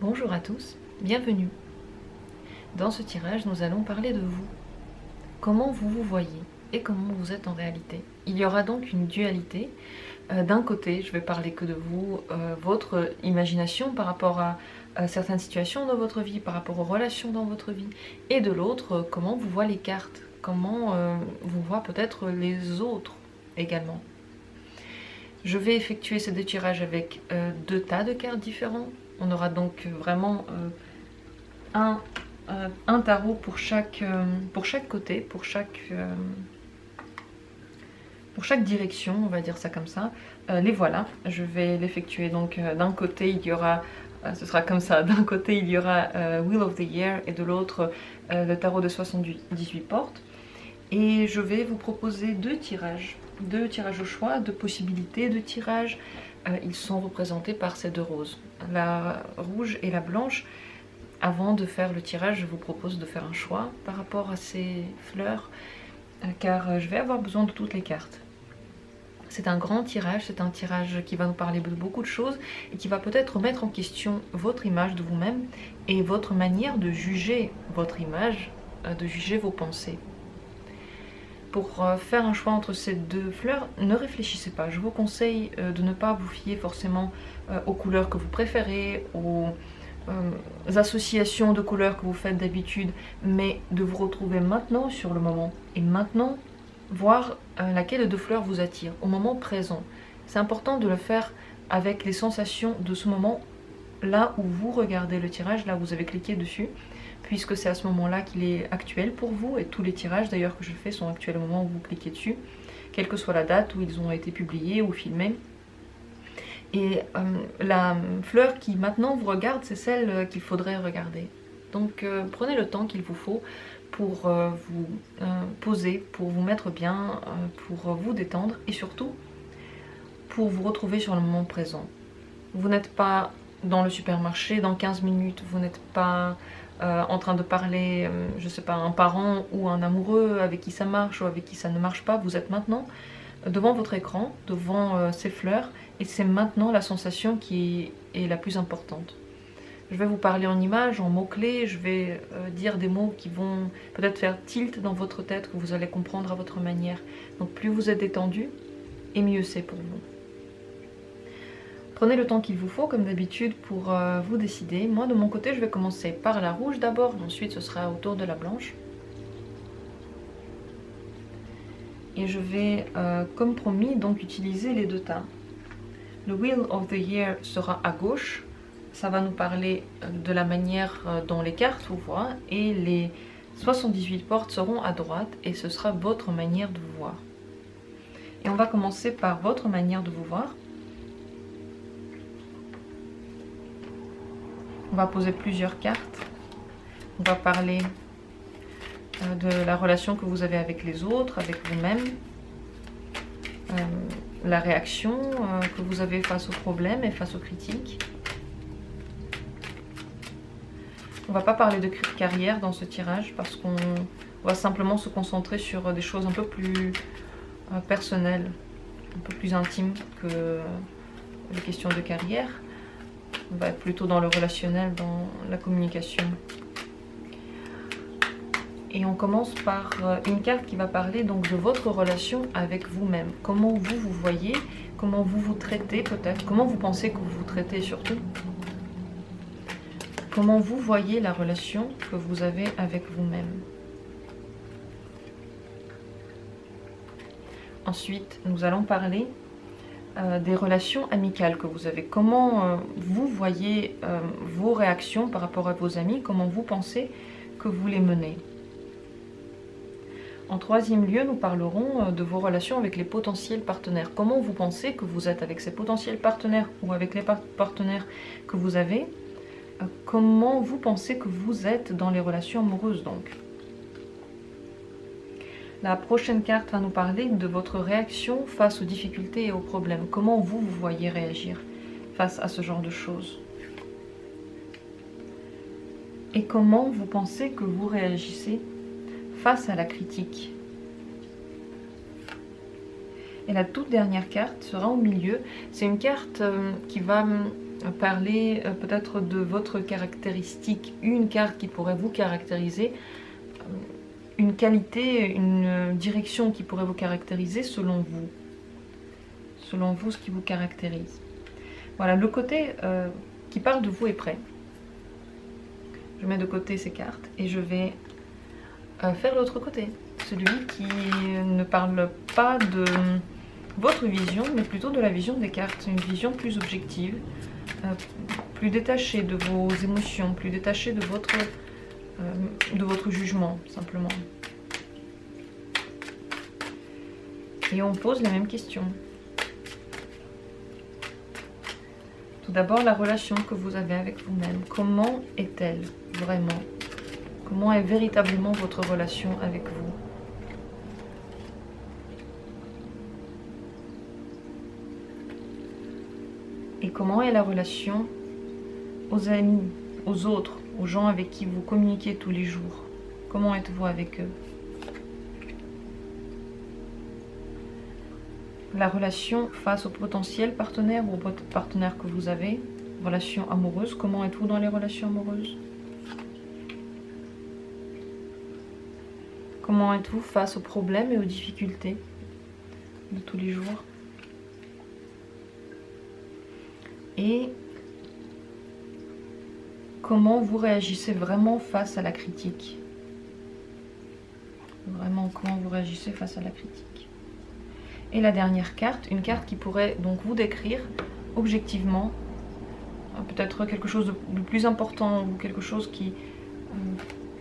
Bonjour à tous, bienvenue. Dans ce tirage, nous allons parler de vous. Comment vous vous voyez et comment vous êtes en réalité. Il y aura donc une dualité. D'un côté, je vais parler que de vous, votre imagination par rapport à certaines situations dans votre vie, par rapport aux relations dans votre vie. Et de l'autre, comment vous voient les cartes, comment vous voient peut-être les autres également. Je vais effectuer ces deux tirages avec deux tas de cartes différents. On aura donc vraiment un tarot pour chaque côté, pour chaque direction, on va dire ça comme ça. Les voilà, je vais l'effectuer. Donc d'un côté il y aura, ce sera comme ça, d'un côté il y aura Wheel of the Year et de l'autre le tarot de 78 portes. Et je vais vous proposer deux tirages au choix, deux possibilités de tirage. Ils sont représentés par ces deux roses, la rouge et la blanche. Avant de faire le tirage, je vous propose de faire un choix par rapport à ces fleurs, car je vais avoir besoin de toutes les cartes. C'est un grand tirage, c'est un tirage qui va nous parler de beaucoup de choses et qui va peut-être remettre en question votre image de vous-même et votre manière de juger votre image, de juger vos pensées. Pour faire un choix entre ces deux fleurs, ne réfléchissez pas. Je vous conseille de ne pas vous fier forcément aux couleurs que vous préférez, aux associations de couleurs que vous faites d'habitude, mais de vous retrouver maintenant sur le moment et maintenant voir laquelle des deux fleurs vous attire au moment présent. C'est important de le faire avec les sensations de ce moment là où vous regardez le tirage, là où vous avez cliqué dessus, puisque c'est à ce moment-là qu'il est actuel pour vous, et tous les tirages d'ailleurs que je fais sont actuels au moment où vous cliquez dessus, quelle que soit la date où ils ont été publiés ou filmés. Et la fleur qui maintenant vous regarde, c'est celle qu'il faudrait regarder. Donc prenez le temps qu'il vous faut pour vous poser, pour vous mettre bien, pour vous détendre et surtout pour vous retrouver sur le moment présent. Vous n'êtes pas dans le supermarché dans 15 minutes, vous n'êtes pas en train de parler, je sais pas, à un parent ou un amoureux avec qui ça marche ou avec qui ça ne marche pas. Vous êtes maintenant devant votre écran, devant ces fleurs, et c'est maintenant la sensation qui est la plus importante. Je vais vous parler en images, en mots-clés, je vais dire des mots qui vont peut-être faire tilt dans votre tête, que vous allez comprendre à votre manière. Donc plus vous êtes détendu, et mieux c'est pour vous. Prenez le temps qu'il vous faut, comme d'habitude, pour vous décider. Moi, de mon côté, je vais commencer par la rouge d'abord, ensuite ce sera au tour de la blanche. Et je vais, comme promis, donc utiliser les deux tas. Le Wheel of the Year sera à gauche. Ça va nous parler de la manière dont les cartes vous voient. Et les 78 portes seront à droite et ce sera votre manière de vous voir. Et on va commencer par votre manière de vous voir. On va poser plusieurs cartes. On va parler de la relation que vous avez avec les autres, avec vous-même. La réaction que vous avez face aux problèmes et face aux critiques. On ne va pas parler de carrière dans ce tirage parce qu'on va simplement se concentrer sur des choses un peu plus personnelles, un peu plus intimes que les questions de carrière. On va être plutôt dans le relationnel, dans la communication. Et on commence par une carte qui va parler donc de votre relation avec vous-même. Comment vous vous voyez, comment vous vous traitez peut-être, comment vous pensez que vous vous traitez surtout. Comment vous voyez la relation que vous avez avec vous-même. Ensuite, nous allons parler des relations amicales que vous avez. Comment vous voyez vos réactions par rapport à vos amis, comment vous pensez que vous les menez. En troisième lieu, nous parlerons de vos relations avec les potentiels partenaires. Comment vous pensez que vous êtes avec ces potentiels partenaires ou avec les partenaires que vous avez. Comment vous pensez que vous êtes dans les relations amoureuses donc. La prochaine carte va nous parler de votre réaction face aux difficultés et aux problèmes. Comment vous vous voyez réagir face à ce genre de choses. Et comment vous pensez que vous réagissez face à la critique. Et la toute dernière carte sera au milieu. C'est une carte qui va parler peut-être de votre caractéristique, une carte qui pourrait vous caractériser, une qualité, une direction qui pourrait vous caractériser selon vous. Selon vous, ce qui vous caractérise. Voilà, le côté qui parle de vous est prêt. Je mets de côté ces cartes et je vais faire l'autre côté. Celui qui ne parle pas de votre vision, mais plutôt de la vision des cartes. Une vision plus objective, plus détachée de vos émotions, plus détachée de votre jugement, simplement. Et on pose la même question. Tout d'abord, la relation que vous avez avec vous-même. Comment est-elle vraiment? Comment est véritablement votre relation avec vous? Et comment est la relation aux amis, aux autres, aux gens avec qui vous communiquez tous les jours? Comment êtes-vous avec eux? La relation face au potentiel partenaire ou au partenaire que vous avez, relation amoureuse, comment êtes-vous dans les relations amoureuses? Comment êtes-vous face aux problèmes et aux difficultés de tous les jours? Et comment vous réagissez vraiment face à la critique? Vraiment, comment vous réagissez face à la critique? Et la dernière carte, une carte qui pourrait donc vous décrire objectivement, peut-être quelque chose de plus important ou quelque chose qui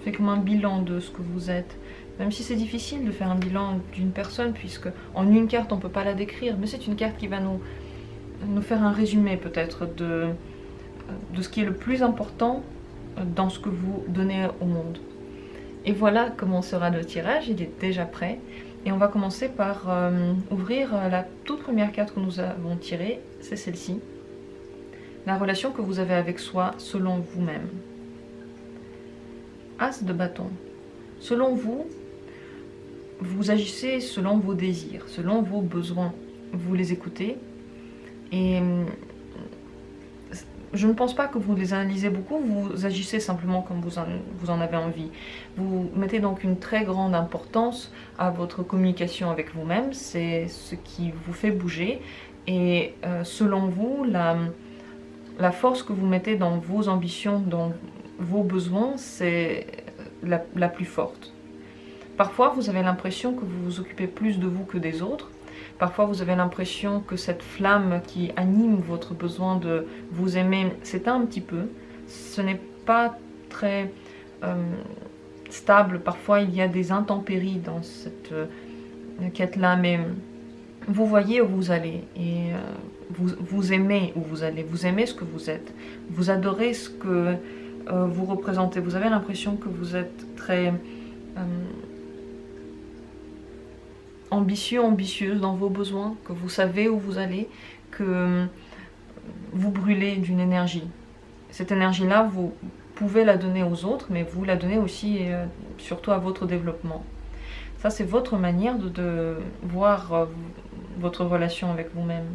fait comme un bilan de ce que vous êtes. Même si c'est difficile de faire un bilan d'une personne, puisque en une carte on ne peut pas la décrire, mais c'est une carte qui va nous faire un résumé peut-être de ce qui est le plus important dans ce que vous donnez au monde. Et voilà comment sera le tirage, il est déjà prêt. Et on va commencer par ouvrir la toute première carte que nous avons tirée, c'est celle-ci. La relation que vous avez avec soi selon vous-même. As de bâton. Selon vous, vous agissez selon vos désirs, selon vos besoins. Vous les écoutez et je ne pense pas que vous les analysez beaucoup, vous agissez simplement comme vous en avez envie. Vous mettez donc une très grande importance à votre communication avec vous-même, c'est ce qui vous fait bouger et selon vous, la force que vous mettez dans vos ambitions, dans vos besoins, c'est la plus forte. Parfois, vous avez l'impression que vous vous occupez plus de vous que des autres. Parfois, vous avez l'impression que cette flamme qui anime votre besoin de vous aimer s'éteint un petit peu. Ce n'est pas très stable. Parfois, il y a des intempéries dans cette quête-là, mais vous voyez où vous allez et vous aimez où vous allez. Vous aimez ce que vous êtes. Vous adorez ce que vous représentez. Vous avez l'impression que vous êtes très ambitieux, ambitieuse dans vos besoins, que vous savez où vous allez, que vous brûlez d'une énergie. Cette énergie-là, vous pouvez la donner aux autres, mais vous la donnez aussi et surtout à votre développement. Ça, c'est votre manière de voir votre relation avec vous-même.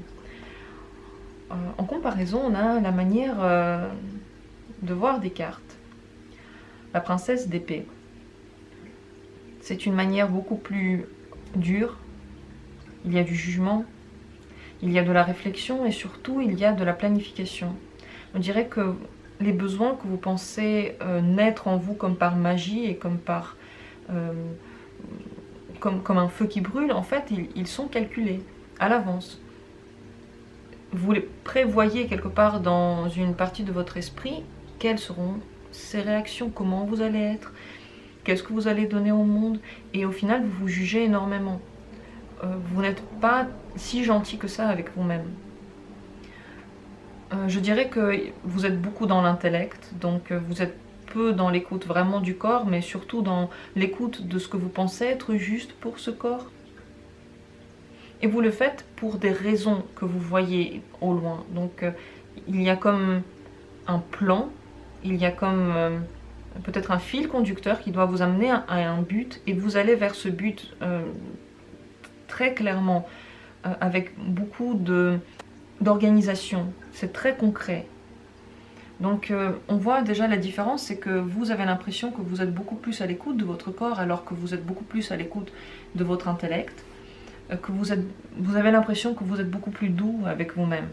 En comparaison, on a la manière de voir des cartes. La princesse d'épée. C'est une manière beaucoup plus dure. Il y a du jugement, il y a de la réflexion et surtout il y a de la planification. On dirait que les besoins que vous pensez naître en vous comme par magie et comme par comme un feu qui brûle, en fait ils sont calculés à l'avance. Vous les prévoyez quelque part dans une partie de votre esprit, quelles seront ces réactions, comment vous allez être, qu'est-ce que vous allez donner au monde, et au final vous vous jugez énormément. Vous n'êtes pas si gentil que ça avec vous-même. Je dirais que vous êtes beaucoup dans l'intellect, donc vous êtes peu dans l'écoute vraiment du corps, mais surtout dans l'écoute de ce que vous pensez être juste pour ce corps. Et vous le faites pour des raisons que vous voyez au loin. Donc il y a comme un plan, il y a comme peut-être un fil conducteur qui doit vous amener à un but, et vous allez vers ce but très clairement, avec beaucoup d'organisation. C'est très concret. Donc on voit déjà la différence, c'est que vous avez l'impression que vous êtes beaucoup plus à l'écoute de votre corps alors que vous êtes beaucoup plus à l'écoute de votre intellect, que vous avez l'impression que vous êtes beaucoup plus doux avec vous-même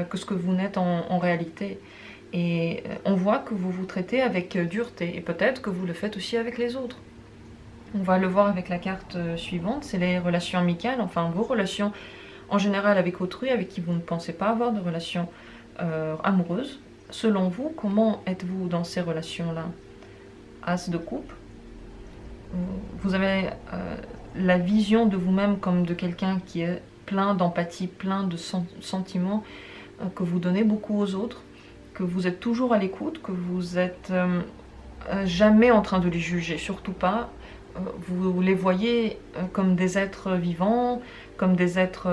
que ce que vous n'êtes en réalité. Et on voit que vous vous traitez avec dureté et peut-être que vous le faites aussi avec les autres. On va le voir avec la carte suivante, c'est les relations amicales, enfin vos relations en général avec autrui, avec qui vous ne pensez pas avoir de relations amoureuses. Selon vous, comment êtes-vous dans ces relations-là? As de coupe. Vous avez la vision de vous-même comme de quelqu'un qui est plein d'empathie, plein de sentiments, que vous donnez beaucoup aux autres, que vous êtes toujours à l'écoute, que vous êtes jamais en train de les juger, surtout pas. Vous les voyez comme des êtres vivants, comme des êtres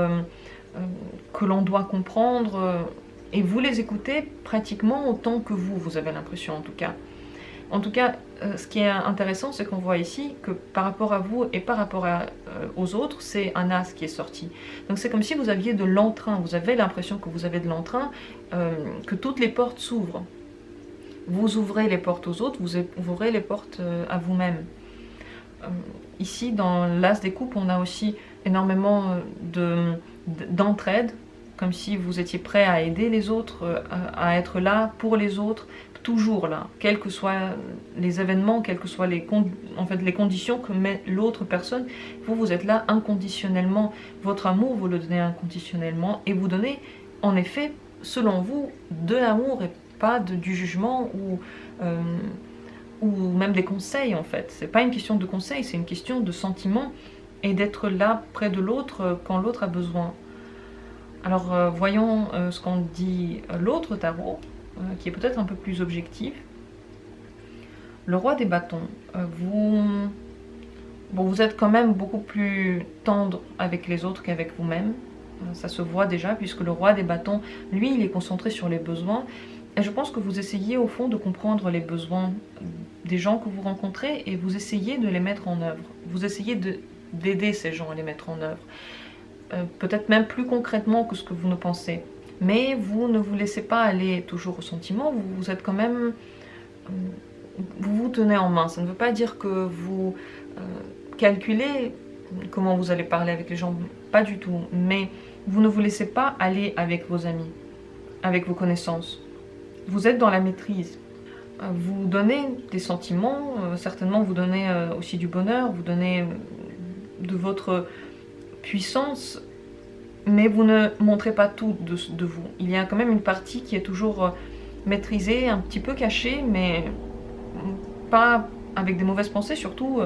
que l'on doit comprendre, et vous les écoutez pratiquement autant que vous avez l'impression en tout cas. En tout cas, ce qui est intéressant, c'est qu'on voit ici que par rapport à vous et par rapport aux autres, c'est un as qui est sorti. Donc c'est comme si vous aviez de l'entrain, vous avez l'impression que vous avez de l'entrain, que toutes les portes s'ouvrent. Vous ouvrez les portes aux autres, vous ouvrez les portes à vous-même. Ici, dans l'as des coupes, on a aussi énormément d'entraide, comme si vous étiez prêt à aider les autres, à être là pour les autres, toujours là, quels que soient les événements, quelles que soient les conditions que met l'autre personne, vous êtes là inconditionnellement. Votre amour, vous le donnez inconditionnellement, et vous donnez, en effet, selon vous, de l'amour et pas du jugement ou même des conseils en fait. C'est pas une question de conseils, c'est une question de sentiment et d'être là près de l'autre quand l'autre a besoin. Alors voyons ce qu'en dit l'autre tarot, qui est peut-être un peu plus objectif. Le roi des bâtons. Vous êtes quand même beaucoup plus tendre avec les autres qu'avec vous-même. Ça se voit déjà puisque le roi des bâtons, lui, il est concentré sur les besoins. Et je pense que vous essayez au fond de comprendre les besoins des gens que vous rencontrez et vous essayez de les mettre en œuvre. Vous essayez d'aider ces gens à les mettre en œuvre. Peut-être même plus concrètement que ce que vous ne pensez. Mais vous ne vous laissez pas aller toujours au sentiment, vous êtes quand même... Vous vous tenez en main. Ça ne veut pas dire que vous calculez comment vous allez parler avec les gens, pas du tout. Mais vous ne vous laissez pas aller avec vos amis, avec vos connaissances. Vous êtes dans la maîtrise. Vous donnez des sentiments, certainement vous donnez aussi du bonheur, vous donnez de votre puissance, mais vous ne montrez pas tout de vous. Il y a quand même une partie qui est toujours maîtrisée, un petit peu cachée, mais pas avec des mauvaises pensées, surtout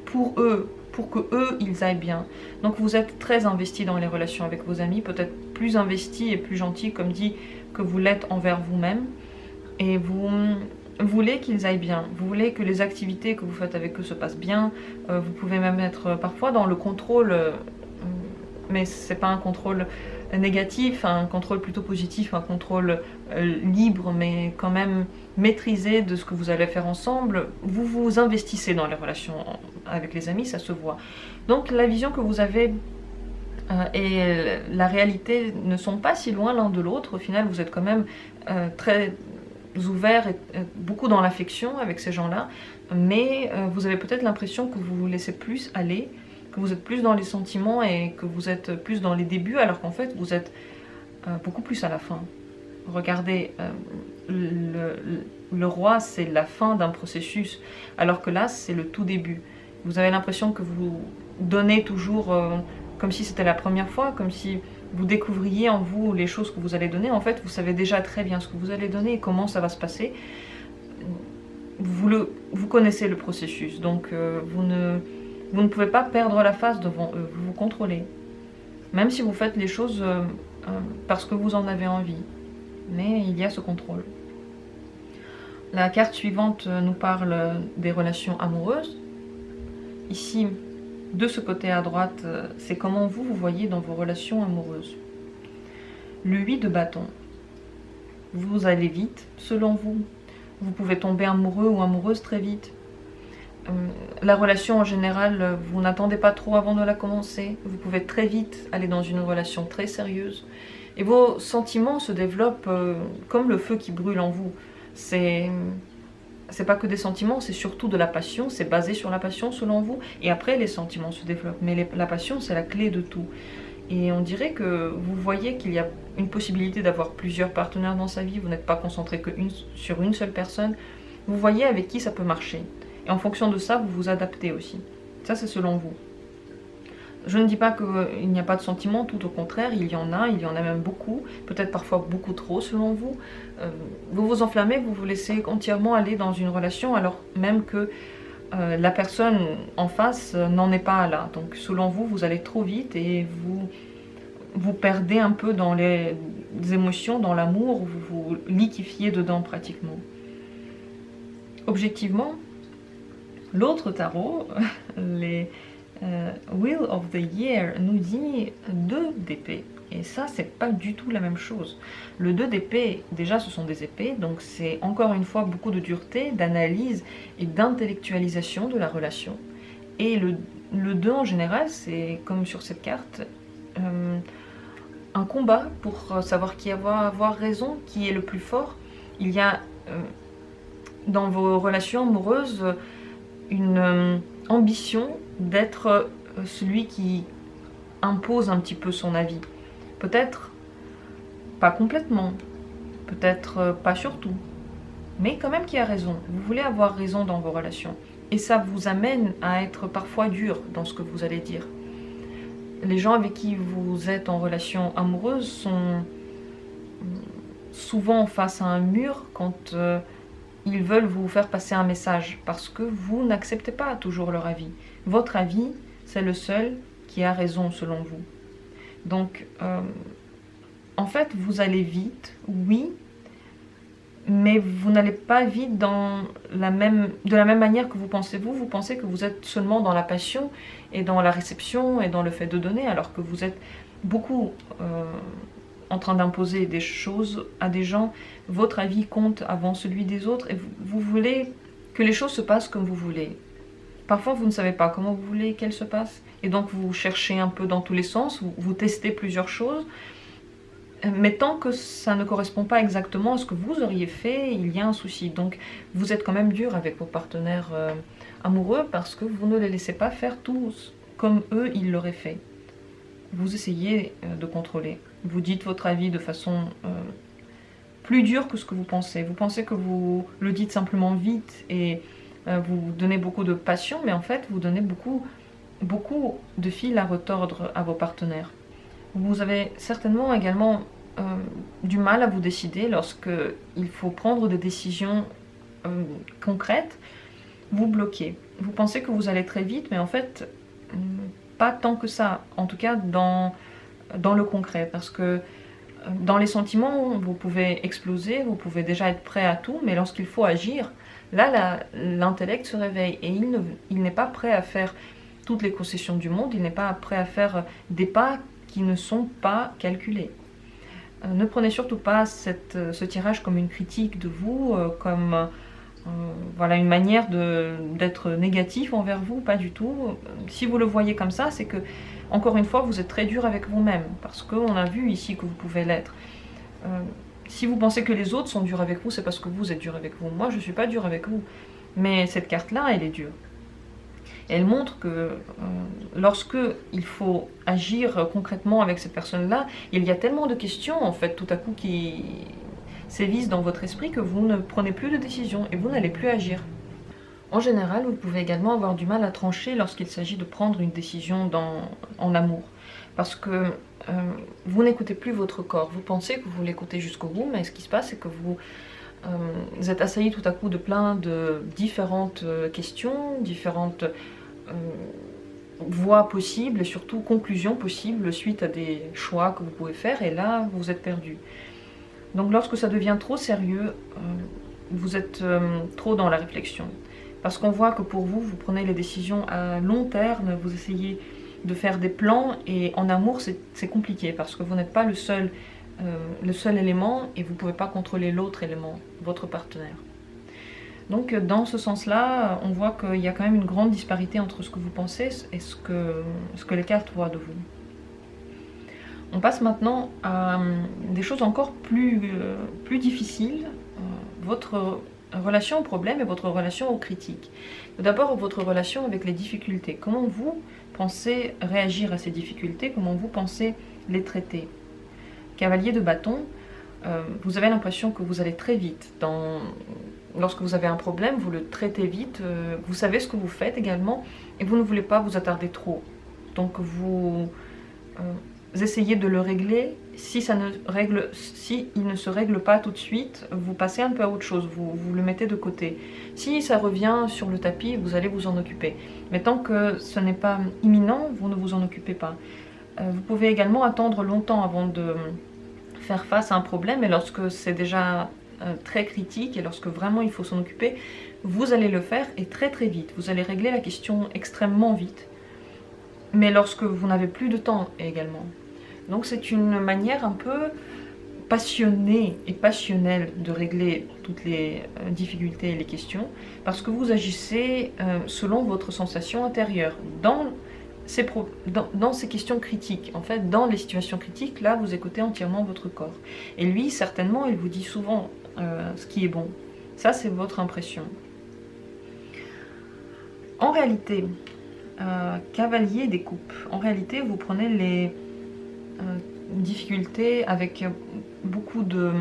pour eux, pour que eux ils aillent bien. Donc vous êtes très investi dans les relations avec vos amis, peut-être plus investi et plus gentil, comme dit, que vous l'êtes envers vous-même, et vous voulez qu'ils aillent bien, vous voulez que les activités que vous faites avec eux se passent bien, vous pouvez même être parfois dans le contrôle, mais c'est pas un contrôle négatif, un contrôle plutôt positif, un contrôle libre, mais quand même maîtrisé de ce que vous allez faire ensemble. Vous vous investissez dans les relations avec les amis, ça se voit. Donc la vision que vous avez et la réalité ne sont pas si loin l'un de l'autre. Au final, vous êtes quand même très ouvert et beaucoup dans l'affection avec ces gens-là, mais vous avez peut-être l'impression que vous vous laissez plus aller, que vous êtes plus dans les sentiments et que vous êtes plus dans les débuts, alors qu'en fait vous êtes beaucoup plus à la fin. Regardez, le roi c'est la fin d'un processus, alors que là c'est le tout début. Vous avez l'impression que vous donnez toujours comme si c'était la première fois, comme si vous découvriez en vous les choses que vous allez donner. En fait, vous savez déjà très bien ce que vous allez donner et comment ça va se passer. Vous connaissez le processus, donc vous ne pouvez pas perdre la face devant eux, vous vous contrôlez. Même si vous faites les choses parce que vous en avez envie. Mais il y a ce contrôle. La carte suivante nous parle des relations amoureuses. Ici, de ce côté à droite, c'est comment vous voyez dans vos relations amoureuses. Le 8 de bâton. Vous allez vite, selon vous. Vous pouvez tomber amoureux ou amoureuse très vite. La relation en général, vous n'attendez pas trop avant de la commencer. Vous pouvez très vite aller dans une relation très sérieuse. Et vos sentiments se développent comme le feu qui brûle en vous. C'est pas que des sentiments, c'est surtout de la passion, c'est basé sur la passion selon vous. Et après, les sentiments se développent. Mais la passion, c'est la clé de tout. Et on dirait que vous voyez qu'il y a une possibilité d'avoir plusieurs partenaires dans sa vie. Vous n'êtes pas concentré sur une seule personne. Vous voyez avec qui ça peut marcher. Et en fonction de ça, vous vous adaptez aussi. Ça, c'est selon vous. Je ne dis pas qu'il n'y a pas de sentiments, tout au contraire, il y en a même beaucoup, peut-être parfois beaucoup trop selon vous. Vous vous enflammez, vous vous laissez entièrement aller dans une relation alors même que la personne en face n'en est pas là. Donc selon vous, vous allez trop vite et vous perdez un peu dans les émotions, dans l'amour, vous vous liquéfiez dedans pratiquement. Objectivement, l'autre tarot, les Wheel of the Year, nous dit 2 d'épée. Et ça, c'est pas du tout la même chose. Le 2 d'épée, déjà, ce sont des épées, donc c'est encore une fois beaucoup de dureté, d'analyse et d'intellectualisation de la relation. Et le 2 en général, c'est comme sur cette carte, un combat pour savoir qui va avoir raison, qui est le plus fort. Il y a dans vos relations amoureuses une ambition d'être celui qui impose un petit peu son avis. Peut-être pas complètement, peut-être pas surtout, mais quand même qui a raison. Vous voulez avoir raison dans vos relations. Et ça vous amène à être parfois dur dans ce que vous allez dire. Les gens avec qui vous êtes en relation amoureuse sont souvent face à un mur quand ils veulent vous faire passer un message parce que vous n'acceptez pas toujours leur avis. Votre avis, c'est le seul qui a raison selon vous. Donc, en fait, vous allez vite, oui, mais vous n'allez pas vite de la même manière que vous pensez vous. Vous pensez que vous êtes seulement dans la passion et dans la réception et dans le fait de donner, alors que vous êtes beaucoup en train d'imposer des choses à des gens. Votre avis compte avant celui des autres et vous voulez que les choses se passent comme vous voulez. Parfois, vous ne savez pas comment vous voulez qu'elles se passent et donc vous cherchez un peu dans tous les sens, vous testez plusieurs choses. Mais tant que ça ne correspond pas exactement à ce que vous auriez fait, il y a un souci. Donc vous êtes quand même dur avec vos partenaires amoureux parce que vous ne les laissez pas faire tout comme eux, ils l'auraient fait. Vous essayez de contrôler. Vous dites votre avis de façon plus dure que ce que vous pensez. Vous pensez que vous le dites simplement vite et vous donnez beaucoup de passion, mais en fait vous donnez beaucoup de fil à retordre à vos partenaires. Vous avez certainement également du mal à vous décider lorsque il faut prendre des décisions concrètes. Vous bloquez. Vous pensez que vous allez très vite, mais en fait, pas tant que ça. En tout cas, dans le concret. Parce que dans les sentiments, vous pouvez exploser, vous pouvez déjà être prêt à tout, mais lorsqu'il faut agir, là, l'intellect se réveille et il n'est pas prêt à faire toutes les concessions du monde, il n'est pas prêt à faire des pas qui ne sont pas calculés. Ne prenez surtout pas ce tirage comme une critique de vous, comme voilà, une manière d'être négatif envers vous, pas du tout. Si vous le voyez comme ça, c'est que, encore une fois, vous êtes très dur avec vous-même, parce qu'on a vu ici que vous pouvez l'être. Si vous pensez que les autres sont durs avec vous, c'est parce que vous êtes dur avec vous. Moi, je ne suis pas dur avec vous, mais cette carte-là, elle est dure. Elle montre que lorsque il faut agir concrètement avec cette personne-là, il y a tellement de questions en fait tout à coup qui sévissent dans votre esprit que vous ne prenez plus de décision et vous n'allez plus agir. En général, vous pouvez également avoir du mal à trancher lorsqu'il s'agit de prendre une décision en amour. Parce que vous n'écoutez plus votre corps. Vous pensez que vous l'écoutez jusqu'au bout, mais ce qui se passe, c'est que vous êtes assailli tout à coup de plein de différentes questions, différentes voies possibles et surtout conclusions possibles suite à des choix que vous pouvez faire, et là vous êtes perdu. Donc lorsque ça devient trop sérieux, vous êtes trop dans la réflexion. Parce qu'on voit que pour vous, vous prenez les décisions à long terme, vous essayez de faire des plans, et en amour c'est compliqué parce que vous n'êtes pas le seul élément et vous ne pouvez pas contrôler l'autre élément, votre partenaire. Donc dans ce sens-là, on voit qu'il y a quand même une grande disparité entre ce que vous pensez et ce que les cartes voient de vous. On passe maintenant à des choses encore plus difficiles, votre relation au problème et votre relation aux critiques. Tout d'abord, votre relation avec les difficultés. Comment vous pensez réagir à ces difficultés? Comment vous pensez les traiter? Cavalier de bâton, vous avez l'impression que vous allez très vite. Lorsque vous avez un problème, vous le traitez vite, vous savez ce que vous faites également, et vous ne voulez pas vous attarder trop. Donc vous essayez de le régler. Si il ne se règle pas tout de suite, vous passez un peu à autre chose, vous le mettez de côté. Si ça revient sur le tapis, vous allez vous en occuper. Mais tant que ce n'est pas imminent, vous ne vous en occupez pas. Vous pouvez également attendre longtemps avant de faire face à un problème, et lorsque c'est déjà très critique et lorsque vraiment il faut s'en occuper, vous allez le faire et très très vite. Vous allez régler la question extrêmement vite, mais lorsque vous n'avez plus de temps également. Donc c'est une manière un peu passionnée et passionnelle de régler toutes les difficultés et les questions, parce que vous agissez selon votre sensation intérieure. Dans ces questions critiques, en fait, dans les situations critiques, là, vous écoutez entièrement votre corps. Et lui, certainement, il vous dit souvent ce qui est bon. Ça, c'est votre impression. En réalité, cavalier des coupes. En réalité, vous prenez les difficultés avec beaucoup de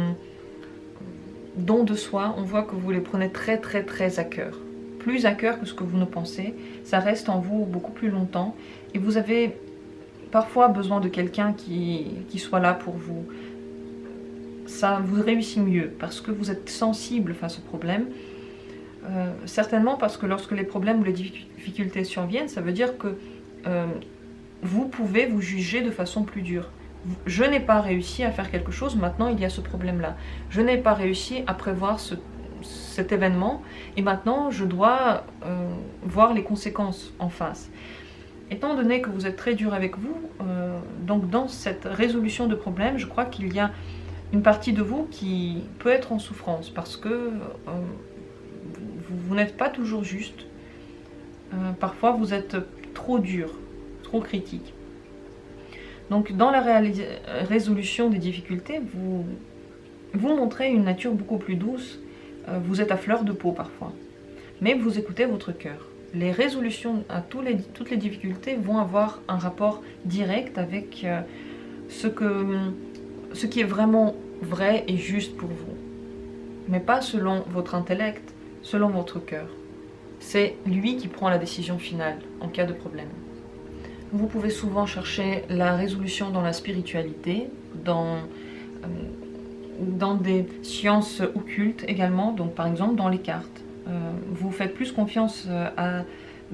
don de soi. On voit que vous les prenez très très très à cœur. Plus à cœur que ce que vous ne pensez. Ça reste en vous beaucoup plus longtemps. Et vous avez parfois besoin de quelqu'un qui soit là pour vous. Ça vous réussit mieux parce que vous êtes sensible face au problème. Certainement parce que lorsque les problèmes ou les difficultés surviennent, ça veut dire que vous pouvez vous juger de façon plus dure. Je n'ai pas réussi à faire quelque chose, maintenant il y a ce problème-là. Je n'ai pas réussi à prévoir cet événement et maintenant je dois voir les conséquences en face. Étant donné que vous êtes très dur avec vous, donc dans cette résolution de problème, je crois qu'il y a une partie de vous qui peut être en souffrance parce que vous n'êtes pas toujours juste. Parfois vous êtes trop dur, trop critique. Donc dans la résolution des difficultés, vous montrez une nature beaucoup plus douce. Vous êtes à fleur de peau parfois. Mais vous écoutez votre cœur. Les résolutions à toutes les difficultés vont avoir un rapport direct avec ce qui est vraiment vrai et juste pour vous. Mais pas selon votre intellect, selon votre cœur. C'est lui qui prend la décision finale en cas de problème. Vous pouvez souvent chercher la résolution dans la spiritualité, dans des sciences occultes également, donc par exemple dans les cartes. Vous faites plus confiance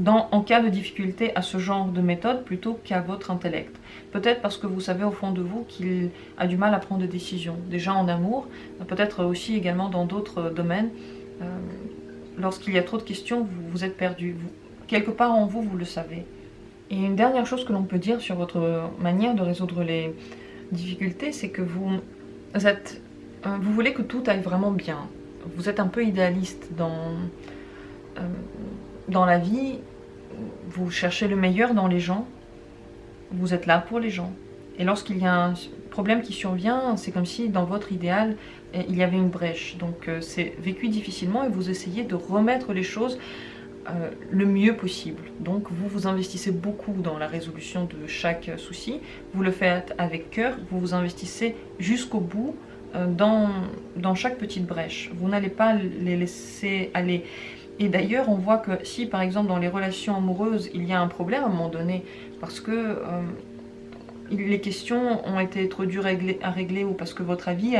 en cas de difficulté à ce genre de méthode plutôt qu'à votre intellect. Peut-être parce que vous savez au fond de vous qu'il a du mal à prendre des décisions, déjà en amour, peut-être aussi également dans d'autres domaines. Lorsqu'il y a trop de questions, vous êtes perdu. Quelque part en vous, vous le savez. Et une dernière chose que l'on peut dire sur votre manière de résoudre les difficultés, c'est que vous voulez que tout aille vraiment bien. Vous êtes un peu idéaliste dans la vie. Vous cherchez le meilleur dans les gens. Vous êtes là pour les gens. Et lorsqu'il y a un problème qui survient, c'est comme si dans votre idéal, il y avait une brèche. Donc c'est vécu difficilement et vous essayez de remettre les choses le mieux possible. Donc vous vous investissez beaucoup dans la résolution de chaque souci. Vous le faites avec cœur. Vous vous investissez jusqu'au bout dans chaque petite brèche. Vous n'allez pas les laisser aller. Et d'ailleurs, on voit que si par exemple dans les relations amoureuses, il y a un problème à un moment donné, parce que les questions ont été trop dures à régler ou parce que votre avis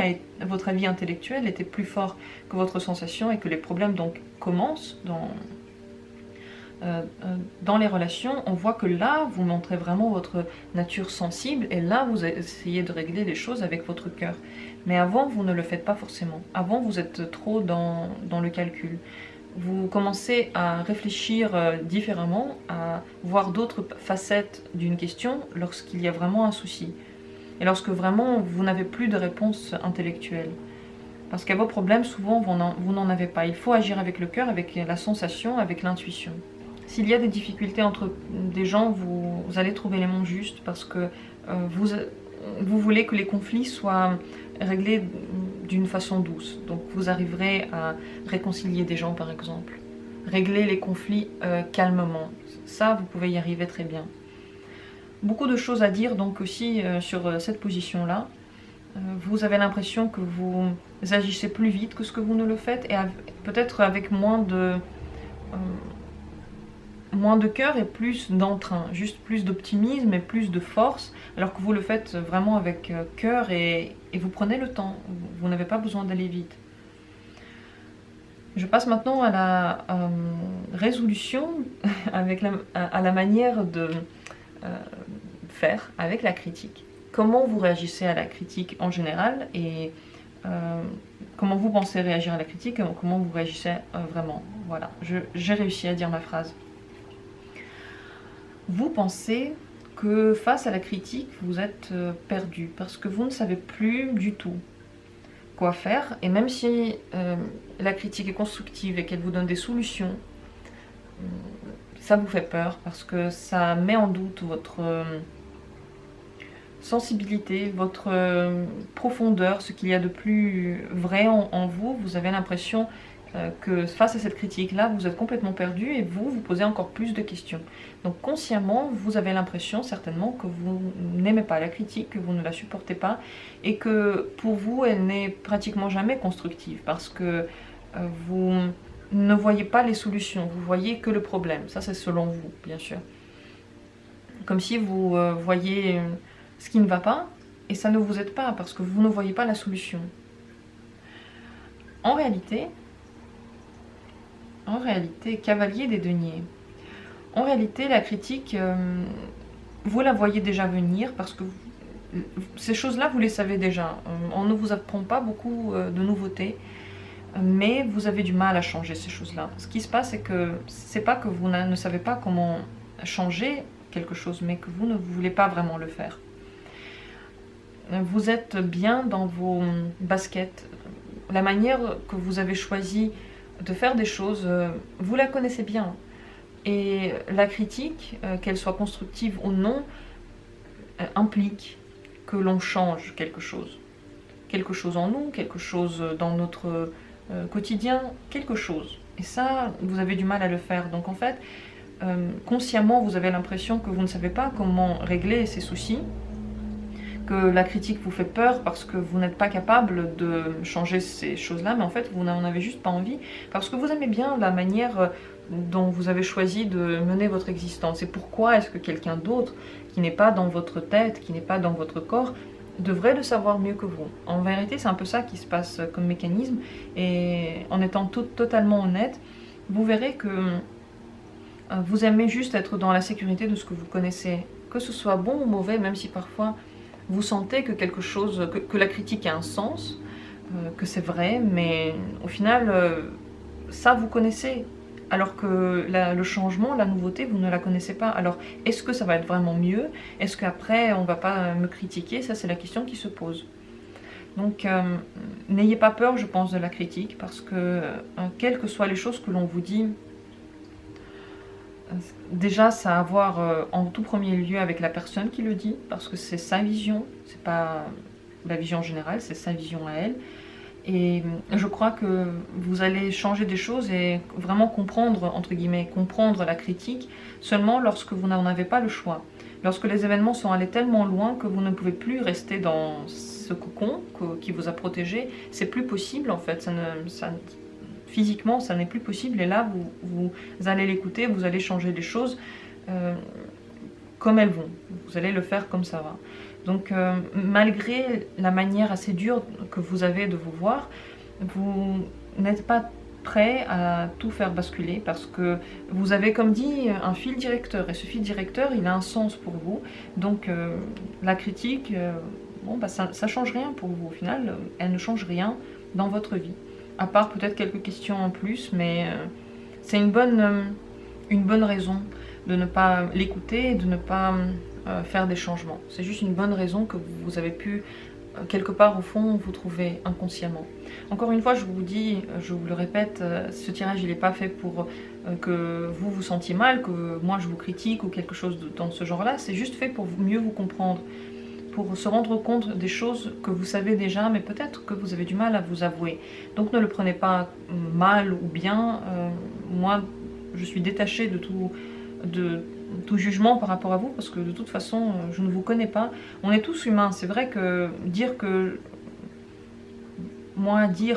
intellectuel était plus fort que votre sensation et que les problèmes donc commencent dans les relations, on voit que là, vous montrez vraiment votre nature sensible et là, vous essayez de régler les choses avec votre cœur. Mais avant, vous ne le faites pas forcément. Avant, vous êtes trop dans le calcul. Vous commencez à réfléchir différemment, à voir d'autres facettes d'une question lorsqu'il y a vraiment un souci. Et lorsque vraiment, vous n'avez plus de réponse intellectuelle. Parce qu'à vos problèmes, souvent, vous n'en avez pas. Il faut agir avec le cœur, avec la sensation, avec l'intuition. S'il y a des difficultés entre des gens, vous allez trouver les mots justes parce que vous voulez que les conflits soient réglés d'une façon douce. Donc vous arriverez à réconcilier des gens par exemple. Régler les conflits calmement. Ça, vous pouvez y arriver très bien. Beaucoup de choses à dire donc aussi sur cette position-là. Vous avez l'impression que vous agissez plus vite que ce que vous ne le faites et peut-être avec moins de cœur et plus d'entrain, juste plus d'optimisme et plus de force, alors que vous le faites vraiment avec cœur et vous prenez le temps, vous n'avez pas besoin d'aller vite. Je passe maintenant à la résolution avec à la manière de faire avec la critique. Comment vous réagissez à la critique en général et comment vous pensez réagir à la critique et comment vous réagissez vraiment. Voilà, j'ai réussi à dire ma phrase. Vous pensez que face à la critique, vous êtes perdu parce que vous ne savez plus du tout quoi faire. Et même si la critique est constructive et qu'elle vous donne des solutions, ça vous fait peur parce que ça met en doute votre sensibilité, votre profondeur, ce qu'il y a de plus vrai en vous. Vous avez l'impression que face à cette critique-là, vous êtes complètement perdu et vous posez encore plus de questions. Donc consciemment, vous avez l'impression certainement que vous n'aimez pas la critique, que vous ne la supportez pas et que pour vous, elle n'est pratiquement jamais constructive parce que vous ne voyez pas les solutions, vous voyez que le problème. Ça, c'est selon vous, bien sûr. Comme si vous voyez ce qui ne va pas et ça ne vous aide pas parce que vous ne voyez pas la solution. En réalité, cavalier des deniers. En réalité, la critique, vous la voyez déjà venir parce que ces choses-là, vous les savez déjà. On ne vous apprend pas beaucoup de nouveautés, mais vous avez du mal à changer ces choses-là. Ce qui se passe, c'est que c'est pas que vous ne savez pas comment changer quelque chose, mais que vous ne voulez pas vraiment le faire. Vous êtes bien dans vos baskets. La manière que vous avez choisi de faire des choses, vous la connaissez bien. Et la critique, qu'elle soit constructive ou non, implique que l'on change quelque chose. Quelque chose en nous, quelque chose dans notre quotidien, quelque chose. Et ça, vous avez du mal à le faire. Donc en fait, consciemment, vous avez l'impression que vous ne savez pas comment régler ces soucis, que la critique vous fait peur parce que vous n'êtes pas capable de changer ces choses-là, mais en fait, vous n'en avez juste pas envie, parce que vous aimez bien la manière dont vous avez choisi de mener votre existence. Et pourquoi est-ce que quelqu'un d'autre, qui n'est pas dans votre tête, qui n'est pas dans votre corps, devrait le savoir mieux que vous? En vérité, c'est un peu ça qui se passe comme mécanisme, et en étant totalement honnête, vous verrez que vous aimez juste être dans la sécurité de ce que vous connaissez, que ce soit bon ou mauvais, même si parfois vous sentez que quelque chose, que la critique a un sens, que c'est vrai, mais au final, ça vous connaissez. Alors que le changement, la nouveauté, vous ne la connaissez pas. Alors, est-ce que ça va être vraiment mieux? Est-ce qu'après, on ne va pas me critiquer? Ça, c'est la question qui se pose. Donc, n'ayez pas peur, je pense, de la critique, parce que, quelles que soient les choses que l'on vous dit, déjà, ça a à voir en tout premier lieu avec la personne qui le dit, parce que c'est sa vision, c'est pas la vision générale, c'est sa vision à elle. Et je crois que vous allez changer des choses et vraiment comprendre, entre guillemets, comprendre la critique seulement lorsque vous n'en avez pas le choix. Lorsque les événements sont allés tellement loin que vous ne pouvez plus rester dans ce cocon qui vous a protégé, c'est plus possible en fait, physiquement ça n'est plus possible, et là vous allez l'écouter, vous allez changer les choses comme elles vont, vous allez le faire comme ça va. Donc malgré la manière assez dure que vous avez de vous voir, vous n'êtes pas prêt à tout faire basculer parce que vous avez, comme dit, un fil directeur, et ce fil directeur il a un sens pour vous. Donc la critique, bon, bah, ça change rien pour vous au final, elle ne change rien dans votre vie, à part peut-être quelques questions en plus, mais c'est une bonne raison de ne pas l'écouter et de ne pas faire des changements. C'est juste une bonne raison que vous avez pu, quelque part au fond, vous trouver inconsciemment. Encore une fois, je vous dis, je vous le répète, ce tirage il n'est pas fait pour que vous vous sentiez mal, que moi je vous critique ou quelque chose dans ce genre-là. C'est juste fait pour mieux vous comprendre, pour se rendre compte des choses que vous savez déjà, mais peut-être que vous avez du mal à vous avouer. Donc ne le prenez pas mal ou bien. Moi, je suis détachée de tout jugement par rapport à vous, parce que de toute façon, je ne vous connais pas. On est tous humains. C'est vrai que dire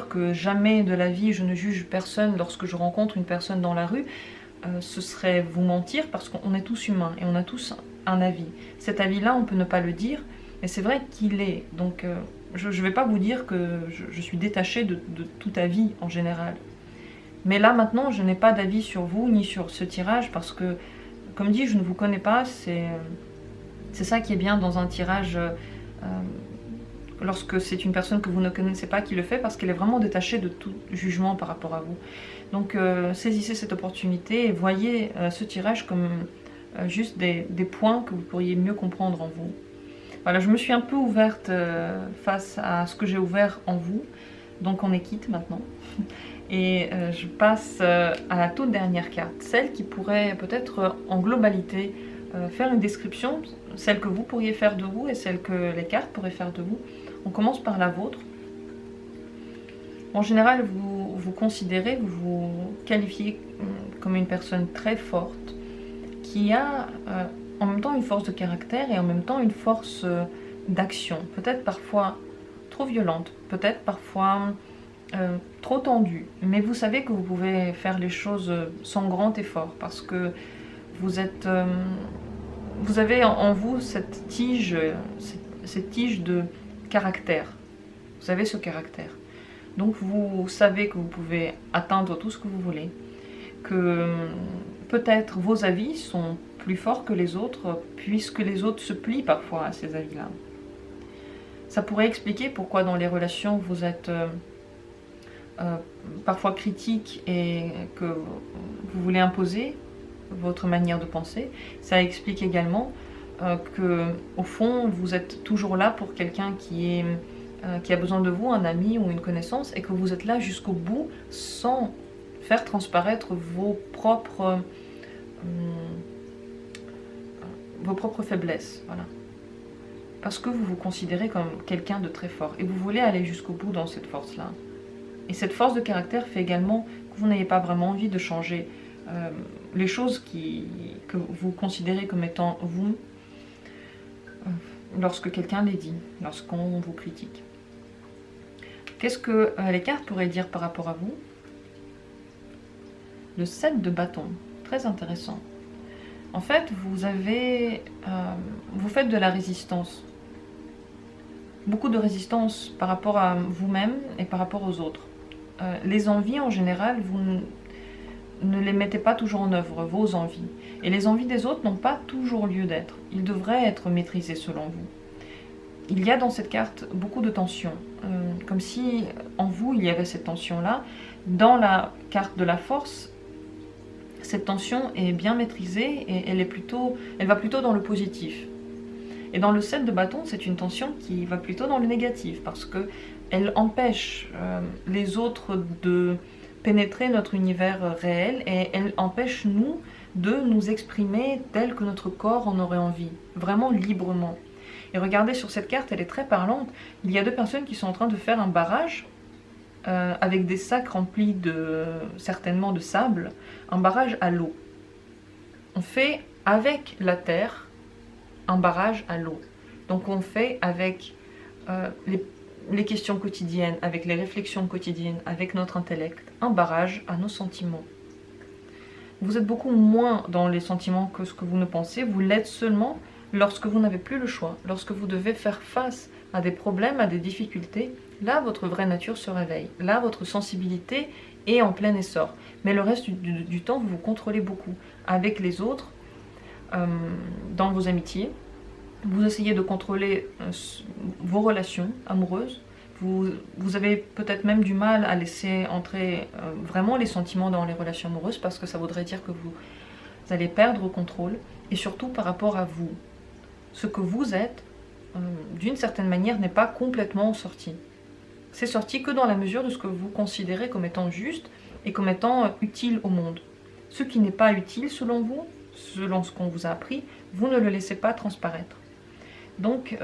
que jamais de la vie je ne juge personne lorsque je rencontre une personne dans la rue, ce serait vous mentir, parce qu'on est tous humains et on a tous un avis. Cet avis-là, on peut ne pas le dire, mais c'est vrai qu'il est. Donc je ne vais pas vous dire que je suis détachée de tout avis en général. Mais là, maintenant, je n'ai pas d'avis sur vous, ni sur ce tirage, parce que, comme dit, je ne vous connais pas. C'est ça qui est bien dans un tirage, lorsque c'est une personne que vous ne connaissez pas qui le fait, parce qu'elle est vraiment détachée de tout jugement par rapport à vous. Donc saisissez cette opportunité et voyez ce tirage comme juste des points que vous pourriez mieux comprendre en vous. Voilà, je me suis un peu ouverte face à ce que j'ai ouvert en vous, donc on est quitte maintenant. Et je passe à la toute dernière carte, celle qui pourrait peut-être en globalité faire une description, celle que vous pourriez faire de vous et celle que les cartes pourraient faire de vous. On commence par la vôtre. En général, vous vous considérez, vous vous qualifiez comme une personne très forte, qui a en même temps une force de caractère et en même temps une force d'action. Peut-être parfois trop violente, peut-être parfois trop tendue. Mais vous savez que vous pouvez faire les choses sans grand effort, parce que vous avez en vous cette tige de caractère. Vous avez ce caractère. Donc vous savez que vous pouvez atteindre tout ce que vous voulez, que peut-être vos avis sont plus forts que les autres, puisque les autres se plient parfois à ces avis-là. Ça pourrait expliquer pourquoi dans les relations vous êtes parfois critique et que vous voulez imposer votre manière de penser. Ça explique également que au fond vous êtes toujours là pour quelqu'un qui a besoin de vous, un ami ou une connaissance, et que vous êtes là jusqu'au bout sans faire transparaître vos propres faiblesses. Voilà. Parce que vous vous considérez comme quelqu'un de très fort et vous voulez aller jusqu'au bout dans cette force-là. Et cette force de caractère fait également que vous n'avez pas vraiment envie de changer les choses que vous considérez comme étant vous lorsque quelqu'un les dit, lorsqu'on vous critique. Qu'est-ce que les cartes pourraient dire par rapport à vous? Le 7 de bâton, très intéressant. En fait, vous faites de la résistance. Beaucoup de résistance par rapport à vous-même et par rapport aux autres. Les envies, en général, vous ne les mettez pas toujours en œuvre, vos envies. Et les envies des autres n'ont pas toujours lieu d'être. Ils devraient être maîtrisés selon vous. Il y a dans cette carte beaucoup de tension, comme si en vous il y avait cette tension-là. Dans la carte de la force, cette tension est bien maîtrisée et elle va plutôt dans le positif. Et dans le 7 de bâton, c'est une tension qui va plutôt dans le négatif, parce qu'elle empêche les autres de pénétrer notre univers réel, et elle empêche nous de nous exprimer tel que notre corps en aurait envie, vraiment librement. Et regardez sur cette carte, elle est très parlante. Il y a deux personnes qui sont en train de faire un barrage avec des sacs remplis certainement de sable, un barrage à l'eau. On fait avec la terre un barrage à l'eau. Donc on fait avec les questions quotidiennes, avec les réflexions quotidiennes, avec notre intellect, un barrage à nos sentiments. Vous êtes beaucoup moins dans les sentiments que ce que vous ne pensez, vous l'êtes seulement lorsque vous n'avez plus le choix, lorsque vous devez faire face à des problèmes, à des difficultés. Là, votre vraie nature se réveille, là, votre sensibilité est en plein essor. Mais le reste du temps, vous vous contrôlez beaucoup avec les autres, dans vos amitiés. Vous essayez de contrôler vos relations amoureuses. Vous avez peut-être même du mal à laisser entrer vraiment les sentiments dans les relations amoureuses, parce que ça voudrait dire que vous allez perdre contrôle, et surtout par rapport à vous. Ce que vous êtes, d'une certaine manière, n'est pas complètement sorti. C'est sorti que dans la mesure de ce que vous considérez comme étant juste et comme étant utile au monde. Ce qui n'est pas utile selon vous, selon ce qu'on vous a appris, vous ne le laissez pas transparaître. Donc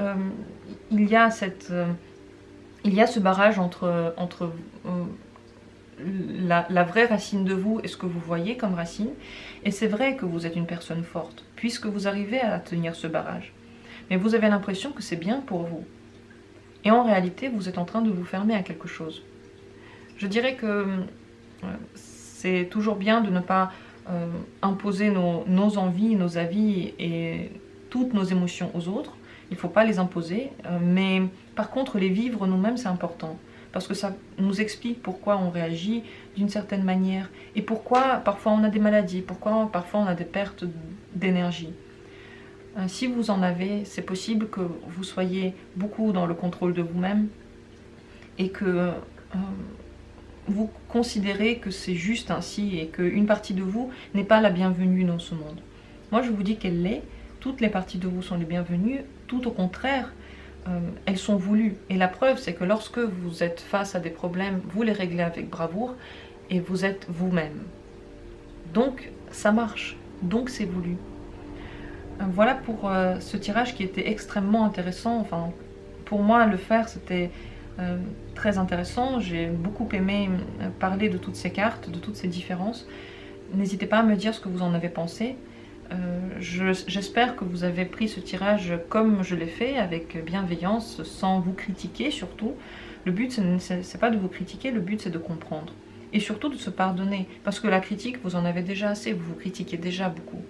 il y a ce barrage entre la vraie racine de vous et ce que vous voyez comme racine. Et c'est vrai que vous êtes une personne forte, puisque vous arrivez à tenir ce barrage. Mais vous avez l'impression que c'est bien pour vous. Et en réalité, vous êtes en train de vous fermer à quelque chose. Je dirais que c'est toujours bien de ne pas imposer nos envies, nos avis et toutes nos émotions aux autres. Il ne faut pas les imposer, mais par contre, les vivre nous-mêmes, c'est important. Parce que ça nous explique pourquoi on réagit d'une certaine manière et pourquoi parfois on a des maladies, pourquoi parfois on a des pertes d'énergie. Si vous en avez, c'est possible que vous soyez beaucoup dans le contrôle de vous-même et que vous considérez que c'est juste ainsi et qu'une partie de vous n'est pas la bienvenue dans ce monde. Moi, je vous dis qu'elle l'est. Toutes les parties de vous sont les bienvenues. Tout au contraire, elles sont voulues. Et la preuve, c'est que lorsque vous êtes face à des problèmes, vous les réglez avec bravoure et vous êtes vous-même. Donc, ça marche. Donc, c'est voulu. Voilà pour ce tirage qui était extrêmement intéressant. Enfin, pour moi, le faire, c'était très intéressant. J'ai beaucoup aimé parler de toutes ces cartes, de toutes ces différences. N'hésitez pas à me dire ce que vous en avez pensé. J'espère que vous avez pris ce tirage comme je l'ai fait, avec bienveillance, sans vous critiquer surtout. Le but, c'est pas de vous critiquer, le but c'est de comprendre. Et surtout de se pardonner, parce que la critique, vous en avez déjà assez, vous vous critiquez déjà beaucoup.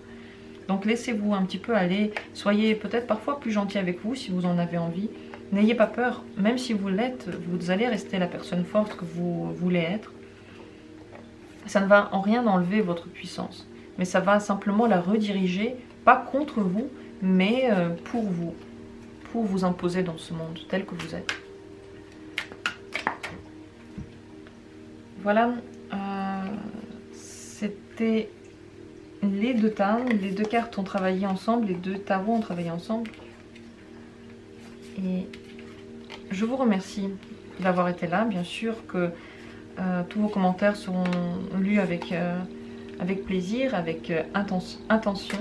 Donc laissez-vous un petit peu aller, soyez peut-être parfois plus gentil avec vous si vous en avez envie. N'ayez pas peur, même si vous l'êtes, vous allez rester la personne forte que vous voulez être. Ça ne va en rien enlever votre puissance. Mais ça va simplement la rediriger, pas contre vous, mais pour vous imposer dans ce monde tel que vous êtes. Voilà, c'était les deux tas, les deux cartes ont travaillé ensemble, les deux tarots ont travaillé ensemble. Et je vous remercie d'avoir été là, bien sûr que tous vos commentaires seront lus avec plaisir, avec intention.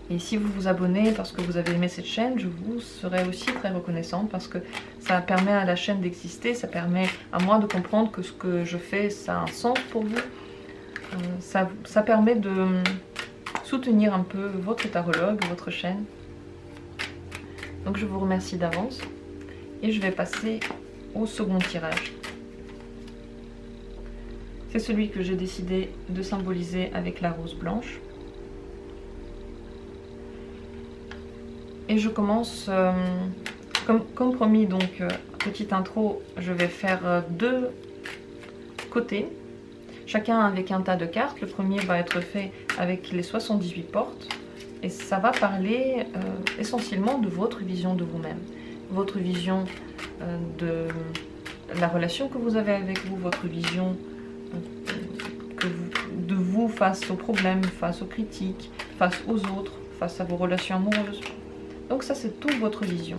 Et si vous vous abonnez parce que vous avez aimé cette chaîne, je vous serai aussi très reconnaissante parce que ça permet à la chaîne d'exister, ça permet à moi de comprendre que ce que je fais, ça a un sens pour vous. Ça permet de soutenir un peu votre tarologue, votre chaîne. Donc je vous remercie d'avance et je vais passer au second tirage. C'est celui que j'ai décidé de symboliser avec la rose blanche. Et je commence, comme promis, donc petite intro, je vais faire deux côtés, chacun avec un tas de cartes. Le premier va être fait avec les 78 portes. Et ça va parler essentiellement de votre vision de vous-même. Votre vision de la relation que vous avez avec vous, votre vision de vous face aux problèmes, face aux critiques, face aux autres, face à vos relations amoureuses. Donc ça, c'est toute votre vision.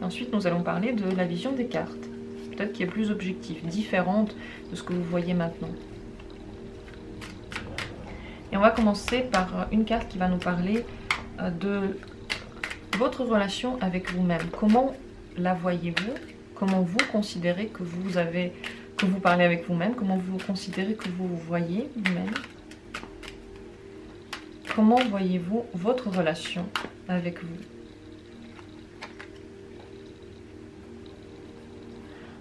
Ensuite, nous allons parler de la vision des cartes. Peut-être qui est plus objective, différente de ce que vous voyez maintenant. Et on va commencer par une carte qui va nous parler de votre relation avec vous-même. Comment la voyez-vous? Comment vous considérez que vous parlez avec vous-même? Comment vous considérez que vous vous voyez vous-même? Comment voyez-vous votre relation avec vous?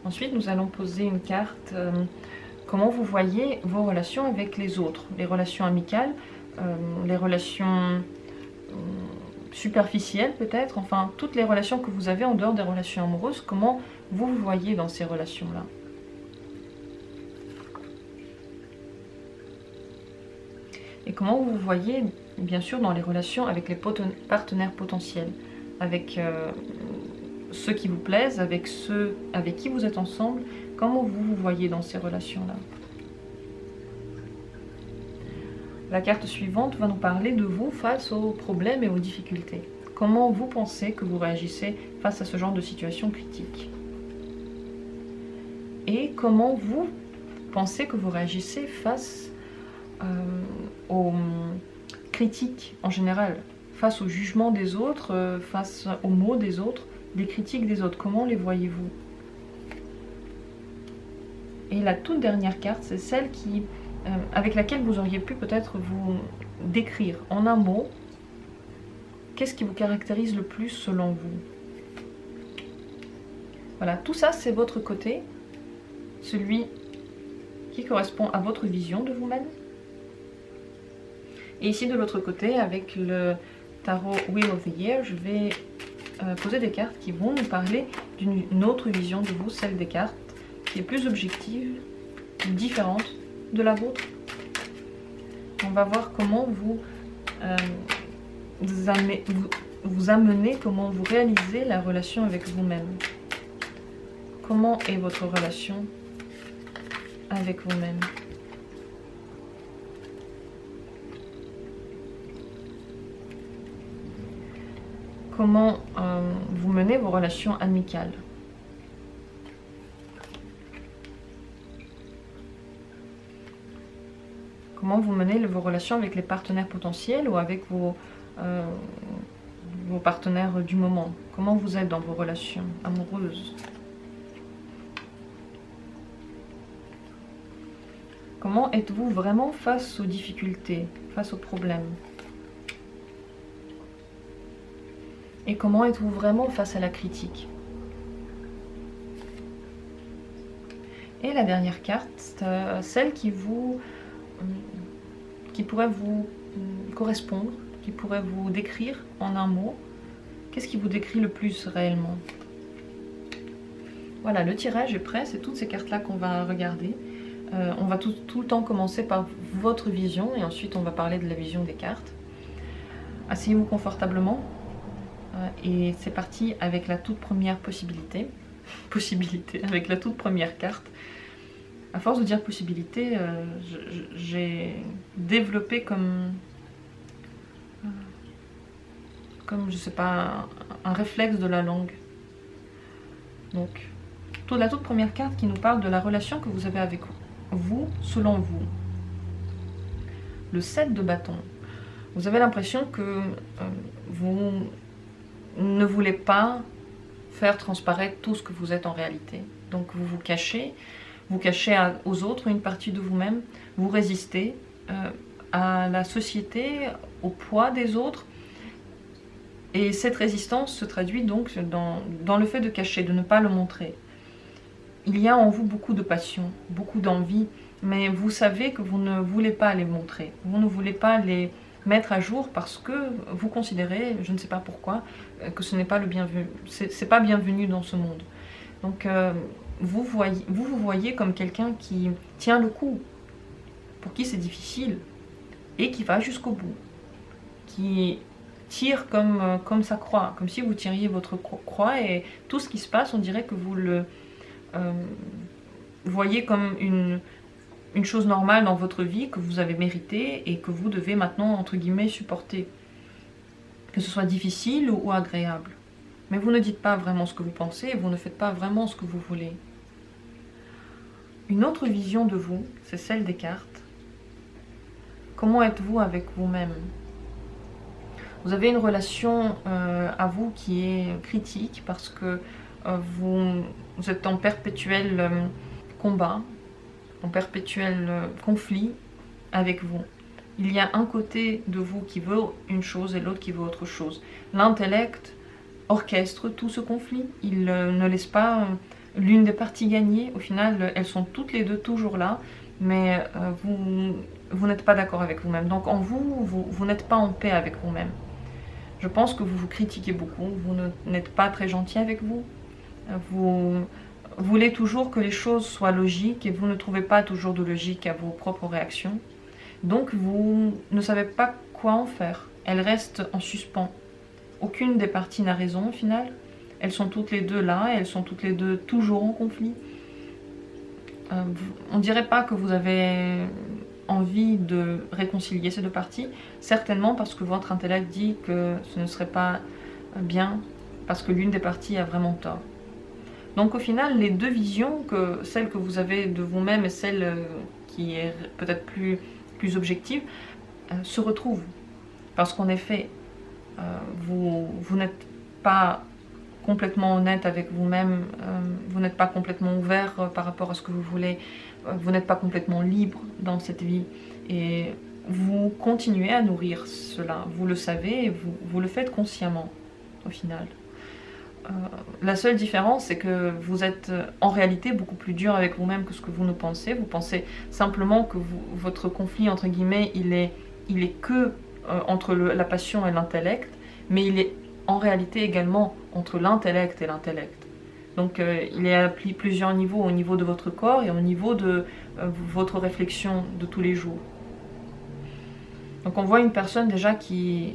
Ensuite, nous allons poser une carte. Comment vous voyez vos relations avec les autres? Les relations amicales, les relations superficielles peut-être, enfin toutes les relations que vous avez en dehors des relations amoureuses, comment vous vous voyez dans ces relations-là? Et comment vous vous voyez, bien sûr, dans les relations avec les partenaires potentiels, avec ceux qui vous plaisent, avec ceux avec qui vous êtes ensemble, comment vous vous voyez dans ces relations-là? La carte suivante va nous parler de vous face aux problèmes et aux difficultés. Comment vous pensez que vous réagissez face à ce genre de situation critique? Et comment vous pensez que vous réagissez face aux critiques en général? face au jugement des autres, face aux mots des autres, des critiques des autres? Comment les voyez-vous? Et la toute dernière carte, c'est celle qui, avec laquelle vous auriez pu peut-être vous décrire en un mot. Qu'est-ce qui vous caractérise le plus selon vous? Voilà, tout ça c'est votre côté, celui qui correspond à votre vision de vous-même. Et ici de l'autre côté, avec le tarot Wheel of the Year, je vais poser des cartes qui vont nous parler d'une autre vision de vous, celle des cartes qui est plus objective, différente de la vôtre. On va voir comment vous amenez, comment vous réalisez la relation avec vous-même. Comment est votre relation avec vous-même? Comment vous menez vos relations amicales? Comment vous menez vos relations avec les partenaires potentiels ou avec vos partenaires du moment? Comment vous êtes dans vos relations amoureuses? Comment êtes-vous vraiment face aux difficultés, face aux problèmes? Et comment êtes-vous vraiment face à la critique? Et la dernière carte, celle qui pourrait vous correspondre, qui pourrait vous décrire en un mot. Qu'est-ce qui vous décrit le plus réellement? Voilà, le tirage est prêt, c'est toutes ces cartes-là qu'on va regarder. On va tout le temps commencer par votre vision et ensuite on va parler de la vision des cartes. Asseyez-vous confortablement et c'est parti avec la toute première possibilité, avec la toute première carte. À force de dire possibilité, j'ai développé comme je sais pas, un réflexe de la langue. Donc, la toute première carte qui nous parle de la relation que vous avez avec vous, selon vous. Le 7 de bâton. Vous avez l'impression que vous ne voulez pas faire transparaître tout ce que vous êtes en réalité. Donc vous vous cachez aux autres une partie de vous-même, vous résistez à la société, au poids des autres. Et cette résistance se traduit donc dans le fait de cacher, de ne pas le montrer. Il y a en vous beaucoup de passion, beaucoup d'envie, mais vous savez que vous ne voulez pas les montrer. Vous ne voulez pas les mettre à jour parce que vous considérez, je ne sais pas pourquoi, que ce n'est pas le bienvenu. C'est pas bienvenu dans ce monde. Donc vous vous voyez comme quelqu'un qui tient le coup, pour qui c'est difficile, et qui va jusqu'au bout, qui tire comme sa croix, comme si vous tiriez votre croix, et tout ce qui se passe, on dirait que vous le voyez comme une chose normale dans votre vie, que vous avez mérité et que vous devez maintenant, entre guillemets, supporter. Que ce soit difficile ou agréable. Mais vous ne dites pas vraiment ce que vous pensez et vous ne faites pas vraiment ce que vous voulez. Une autre vision de vous, c'est celle des cartes. Comment êtes-vous avec vous-même? Vous avez une relation à vous qui est critique parce que vous êtes en perpétuel combat, en perpétuel conflit avec vous. Il y a un côté de vous qui veut une chose et l'autre qui veut autre chose. L'intellect orchestre tout ce conflit. Il ne laisse pas l'une des parties gagner. Au final, elles sont toutes les deux toujours là, mais vous n'êtes pas d'accord avec vous-même. Donc en vous n'êtes pas en paix avec vous-même. Je pense que vous vous critiquez beaucoup, vous n'êtes pas très gentil avec vous. Vous voulez toujours que les choses soient logiques et vous ne trouvez pas toujours de logique à vos propres réactions. Donc vous ne savez pas quoi en faire. Elles restent en suspens. Aucune des parties n'a raison au final. Elles sont toutes les deux là, elles sont toutes les deux toujours en conflit. On ne dirait pas que vous avez envie de réconcilier ces deux parties, certainement parce que votre intellect dit que ce ne serait pas bien, parce que l'une des parties a vraiment tort. Donc au final, les deux visions, celle que vous avez de vous-même et celle qui est peut-être plus objective, se retrouvent. Parce qu'en effet, Vous n'êtes pas complètement honnête avec vous-même, vous n'êtes pas complètement ouvert par rapport à ce que vous voulez, vous n'êtes pas complètement libre dans cette vie. Et vous continuez à nourrir cela, vous le savez et vous le faites consciemment au final. La seule différence, c'est que vous êtes en réalité beaucoup plus dur avec vous-même que ce que vous ne pensez. Vous pensez simplement que votre conflit, entre guillemets, il est que entre la passion et l'intellect, mais il est en réalité également entre l'intellect et l'intellect. Donc il est à plusieurs niveaux, au niveau de votre corps et au niveau de votre réflexion de tous les jours. Donc on voit une personne déjà qui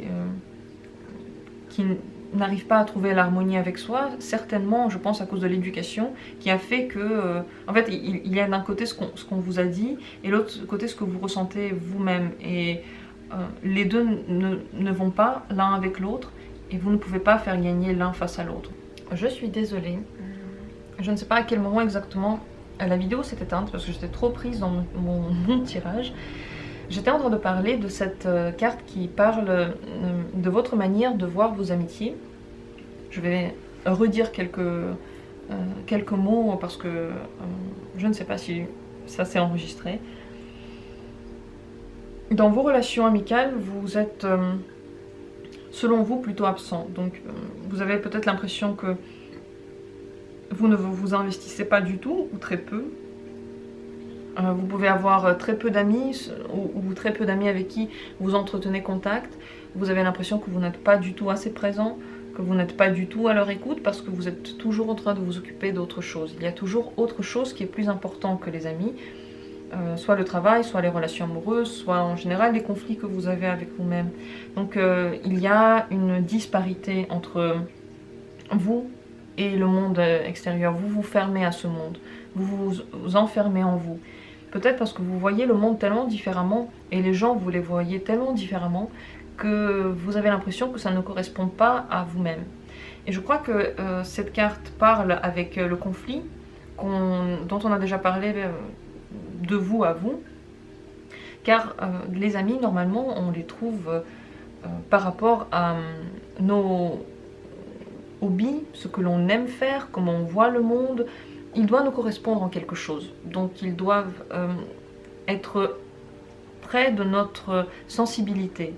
n'arrive pas à trouver l'harmonie avec soi, certainement, je pense, à cause de l'éducation, qui a fait que, en fait, il y a d'un côté ce qu'on vous a dit, et l'autre côté ce que vous ressentez vous-même. Et les deux ne vont pas l'un avec l'autre, et vous ne pouvez pas faire gagner l'un face à l'autre. Je suis désolée, je ne sais pas à quel moment exactement la vidéo s'est éteinte, parce que j'étais trop prise dans mon tirage. J'étais en train de parler de cette carte qui parle de votre manière de voir vos amitiés. Je vais redire quelques mots parce que je ne sais pas si ça s'est enregistré. Dans vos relations amicales, vous êtes, selon vous, plutôt absent. Donc vous avez peut-être l'impression que vous ne vous investissez pas du tout, ou très peu. Vous pouvez avoir très peu d'amis ou très peu d'amis avec qui vous entretenez contact. Vous avez l'impression que vous n'êtes pas du tout assez présent, que vous n'êtes pas du tout à leur écoute parce que vous êtes toujours en train de vous occuper d'autre chose. Il y a toujours autre chose qui est plus important que les amis, soit le travail, soit les relations amoureuses, soit en général les conflits que vous avez avec vous-même. Donc il y a une disparité entre vous et le monde extérieur. Vous vous fermez à ce monde, vous vous enfermez en vous. Peut-être parce que vous voyez le monde tellement différemment et les gens, vous les voyez tellement différemment que vous avez l'impression que ça ne correspond pas à vous-même. Et je crois que cette carte parle avec le conflit dont on a déjà parlé de vous à vous. Car les amis, normalement, on les trouve par rapport à nos hobbies, ce que l'on aime faire, comment on voit le monde. Ils doivent nous correspondre en quelque chose. Donc ils doivent être près de notre sensibilité.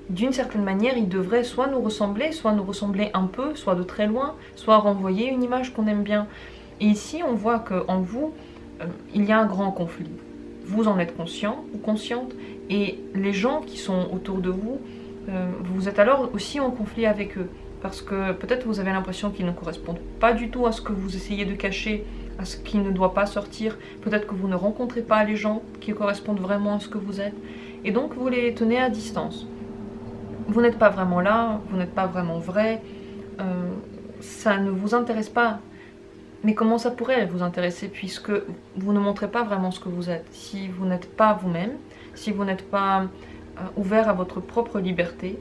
D'une certaine manière, ils devraient soit nous ressembler un peu, soit de très loin, soit renvoyer une image qu'on aime bien. Et ici, on voit qu'en vous, il y a un grand conflit. Vous en êtes conscient ou consciente, et les gens qui sont autour de vous, vous êtes alors aussi en conflit avec eux. Parce que peut-être vous avez l'impression qu'ils ne correspondent pas du tout à ce que vous essayez de cacher, à ce qui ne doit pas sortir. Peut-être que vous ne rencontrez pas les gens qui correspondent vraiment à ce que vous êtes. Et donc vous les tenez à distance. Vous n'êtes pas vraiment là, vous n'êtes pas vraiment vrai. Ça ne vous intéresse pas. Mais comment ça pourrait vous intéresser puisque vous ne montrez pas vraiment ce que vous êtes? Si vous n'êtes pas vous-même, si vous n'êtes pas ouvert à votre propre liberté,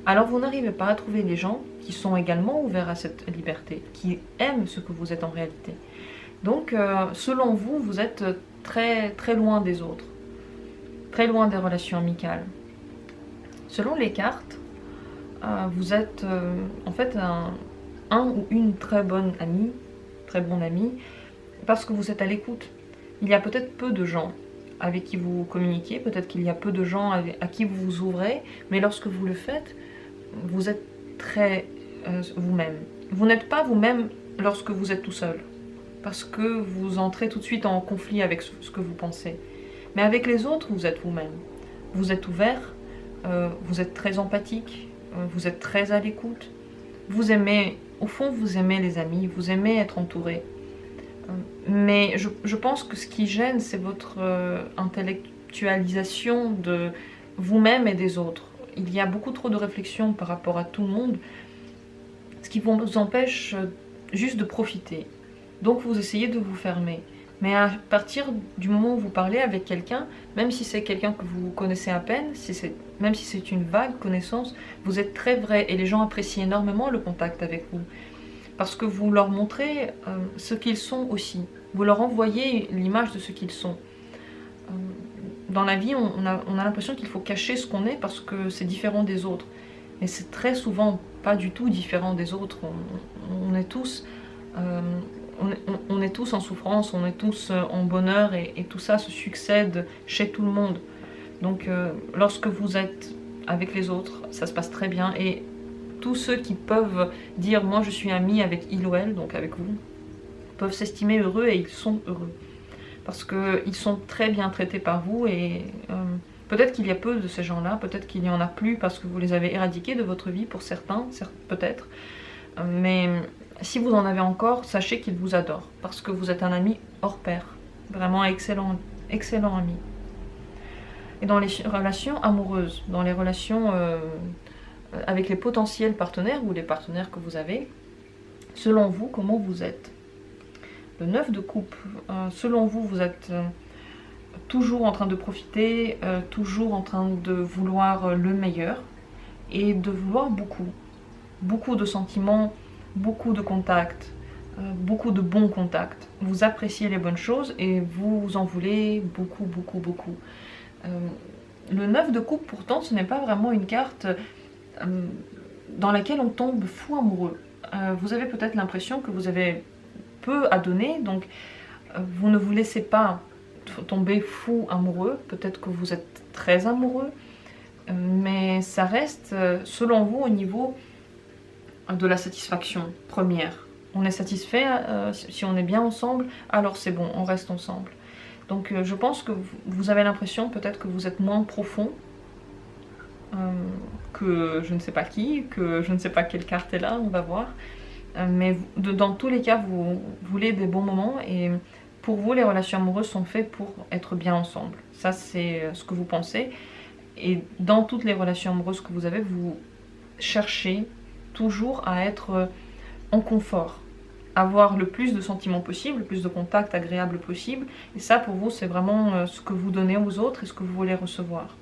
alors vous n'arrivez pas à trouver des gens qui sont également ouverts à cette liberté, qui aiment ce que vous êtes en réalité. Donc, selon vous, vous êtes très, très loin des autres, très loin des relations amicales. Selon les cartes, vous êtes en fait un ou une très bonne amie, très bon ami, parce que vous êtes à l'écoute. Il y a peut-être peu de gens avec qui vous communiquez, peut-être qu'il y a peu de gens à qui vous vous ouvrez, mais lorsque vous le faites, vous êtes très vous-même. Vous n'êtes pas vous-même lorsque vous êtes tout seul, parce que vous entrez tout de suite en conflit avec ce que vous pensez. Mais avec les autres, vous êtes vous-même. Vous êtes ouvert, vous êtes très empathique, vous êtes très à l'écoute. Vous aimez, au fond, vous aimez les amis, vous aimez être entouré. Mais je pense que ce qui gêne, c'est votre intellectualisation de vous-même et des autres. Il y a beaucoup trop de réflexion par rapport à tout le monde, ce qui vous empêche juste de profiter. Donc vous essayez de vous fermer. Mais à partir du moment où vous parlez avec quelqu'un, même si c'est quelqu'un que vous connaissez à peine, même si c'est une vague connaissance, vous êtes très vrai et les gens apprécient énormément le contact avec vous. Parce que vous leur montrez ce qu'ils sont aussi. Vous leur envoyez l'image de ce qu'ils sont. Dans la vie, on a l'impression qu'il faut cacher ce qu'on est parce que c'est différent des autres. Et c'est très souvent pas du tout différent des autres. On est tous, on est tous en souffrance, on est tous en bonheur, et tout ça se succède chez tout le monde. Donc lorsque vous êtes avec les autres, ça se passe très bien. Et tous ceux qui peuvent dire moi je suis ami avec il ou elle, donc avec vous, peuvent s'estimer heureux, et ils sont heureux. Parce qu'ils sont très bien traités par vous, et peut-être qu'il y a peu de ces gens-là, peut-être qu'il n'y en a plus parce que vous les avez éradiqués de votre vie pour certains, peut-être. Mais si vous en avez encore, sachez qu'ils vous adorent, parce que vous êtes un ami hors pair. Vraiment excellent, excellent ami. Et dans les relations amoureuses, dans les relations avec les potentiels partenaires ou les partenaires que vous avez, selon vous, comment vous êtes? Le 9 de coupe, selon vous, vous êtes toujours en train de profiter, toujours en train de vouloir le meilleur et de vouloir beaucoup. Beaucoup de sentiments, beaucoup de contacts, beaucoup de bons contacts. Vous appréciez les bonnes choses et vous en voulez beaucoup, beaucoup, beaucoup. Le 9 de coupe, pourtant, ce n'est pas vraiment une carte dans laquelle on tombe fou amoureux. Vous avez peut-être l'impression que vous avez peu à donner, donc vous ne vous laissez pas tomber fou amoureux. Peut-être que vous êtes très amoureux, mais ça reste, selon vous, au niveau de la satisfaction première. On est satisfait, si on est bien ensemble, alors c'est bon, on reste ensemble. Donc je pense que vous avez l'impression peut-être que vous êtes moins profond que je ne sais pas qui, que je ne sais pas quelle carte est là, on va voir. Mais dans tous les cas, vous voulez des bons moments, et pour vous, les relations amoureuses sont faites pour être bien ensemble. Ça, c'est ce que vous pensez. Et dans toutes les relations amoureuses que vous avez, vous cherchez toujours à être en confort, avoir le plus de sentiments possible, le plus de contacts agréables possible. Et ça, pour vous, c'est vraiment ce que vous donnez aux autres et ce que vous voulez recevoir.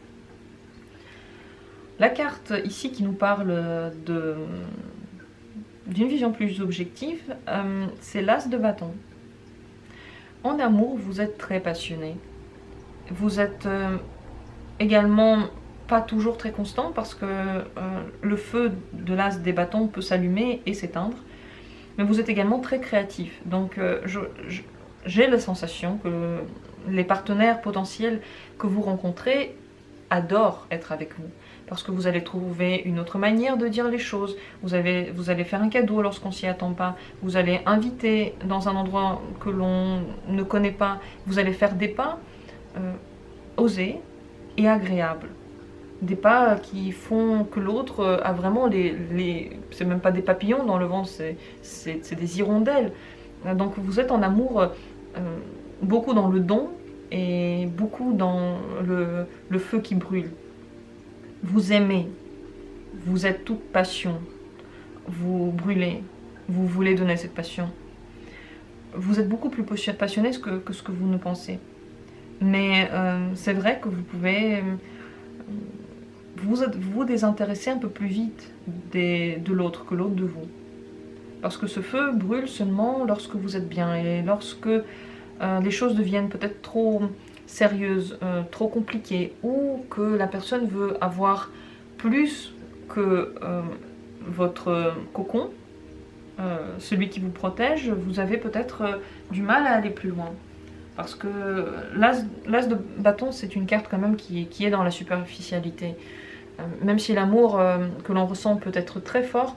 La carte ici qui nous parle d'une vision plus objective, c'est l'As de bâton. En amour, vous êtes très passionné. Vous êtes également pas toujours très constant, parce que le feu de l'As des bâtons peut s'allumer et s'éteindre. Mais vous êtes également très créatif. Donc j'ai la sensation que les partenaires potentiels que vous rencontrez adorent être avec vous. Parce que vous allez trouver une autre manière de dire les choses. Vous allez faire un cadeau lorsqu'on s'y attend pas. Vous allez inviter dans un endroit que l'on ne connaît pas. Vous allez faire des pas osés et agréables. Des pas qui font que l'autre a vraiment c'est même pas des papillons dans le ventre, c'est des hirondelles. Donc vous êtes en amour beaucoup dans le don et beaucoup dans le feu qui brûle. Vous aimez, vous êtes toute passion, vous brûlez, vous voulez donner cette passion. Vous êtes beaucoup plus passionné que ce que vous ne pensez. Mais c'est vrai que vous pouvez vous désintéresser un peu plus vite de l'autre que l'autre de vous. Parce que ce feu brûle seulement lorsque vous êtes bien, et lorsque les choses deviennent peut-être trop sérieuses, trop compliquées, ou que la personne veut avoir plus que votre cocon, celui qui vous protège, vous avez peut-être du mal à aller plus loin. Parce que l'As de bâton, c'est une carte quand même qui est dans la superficialité. Même si l'amour que l'on ressent peut être très fort,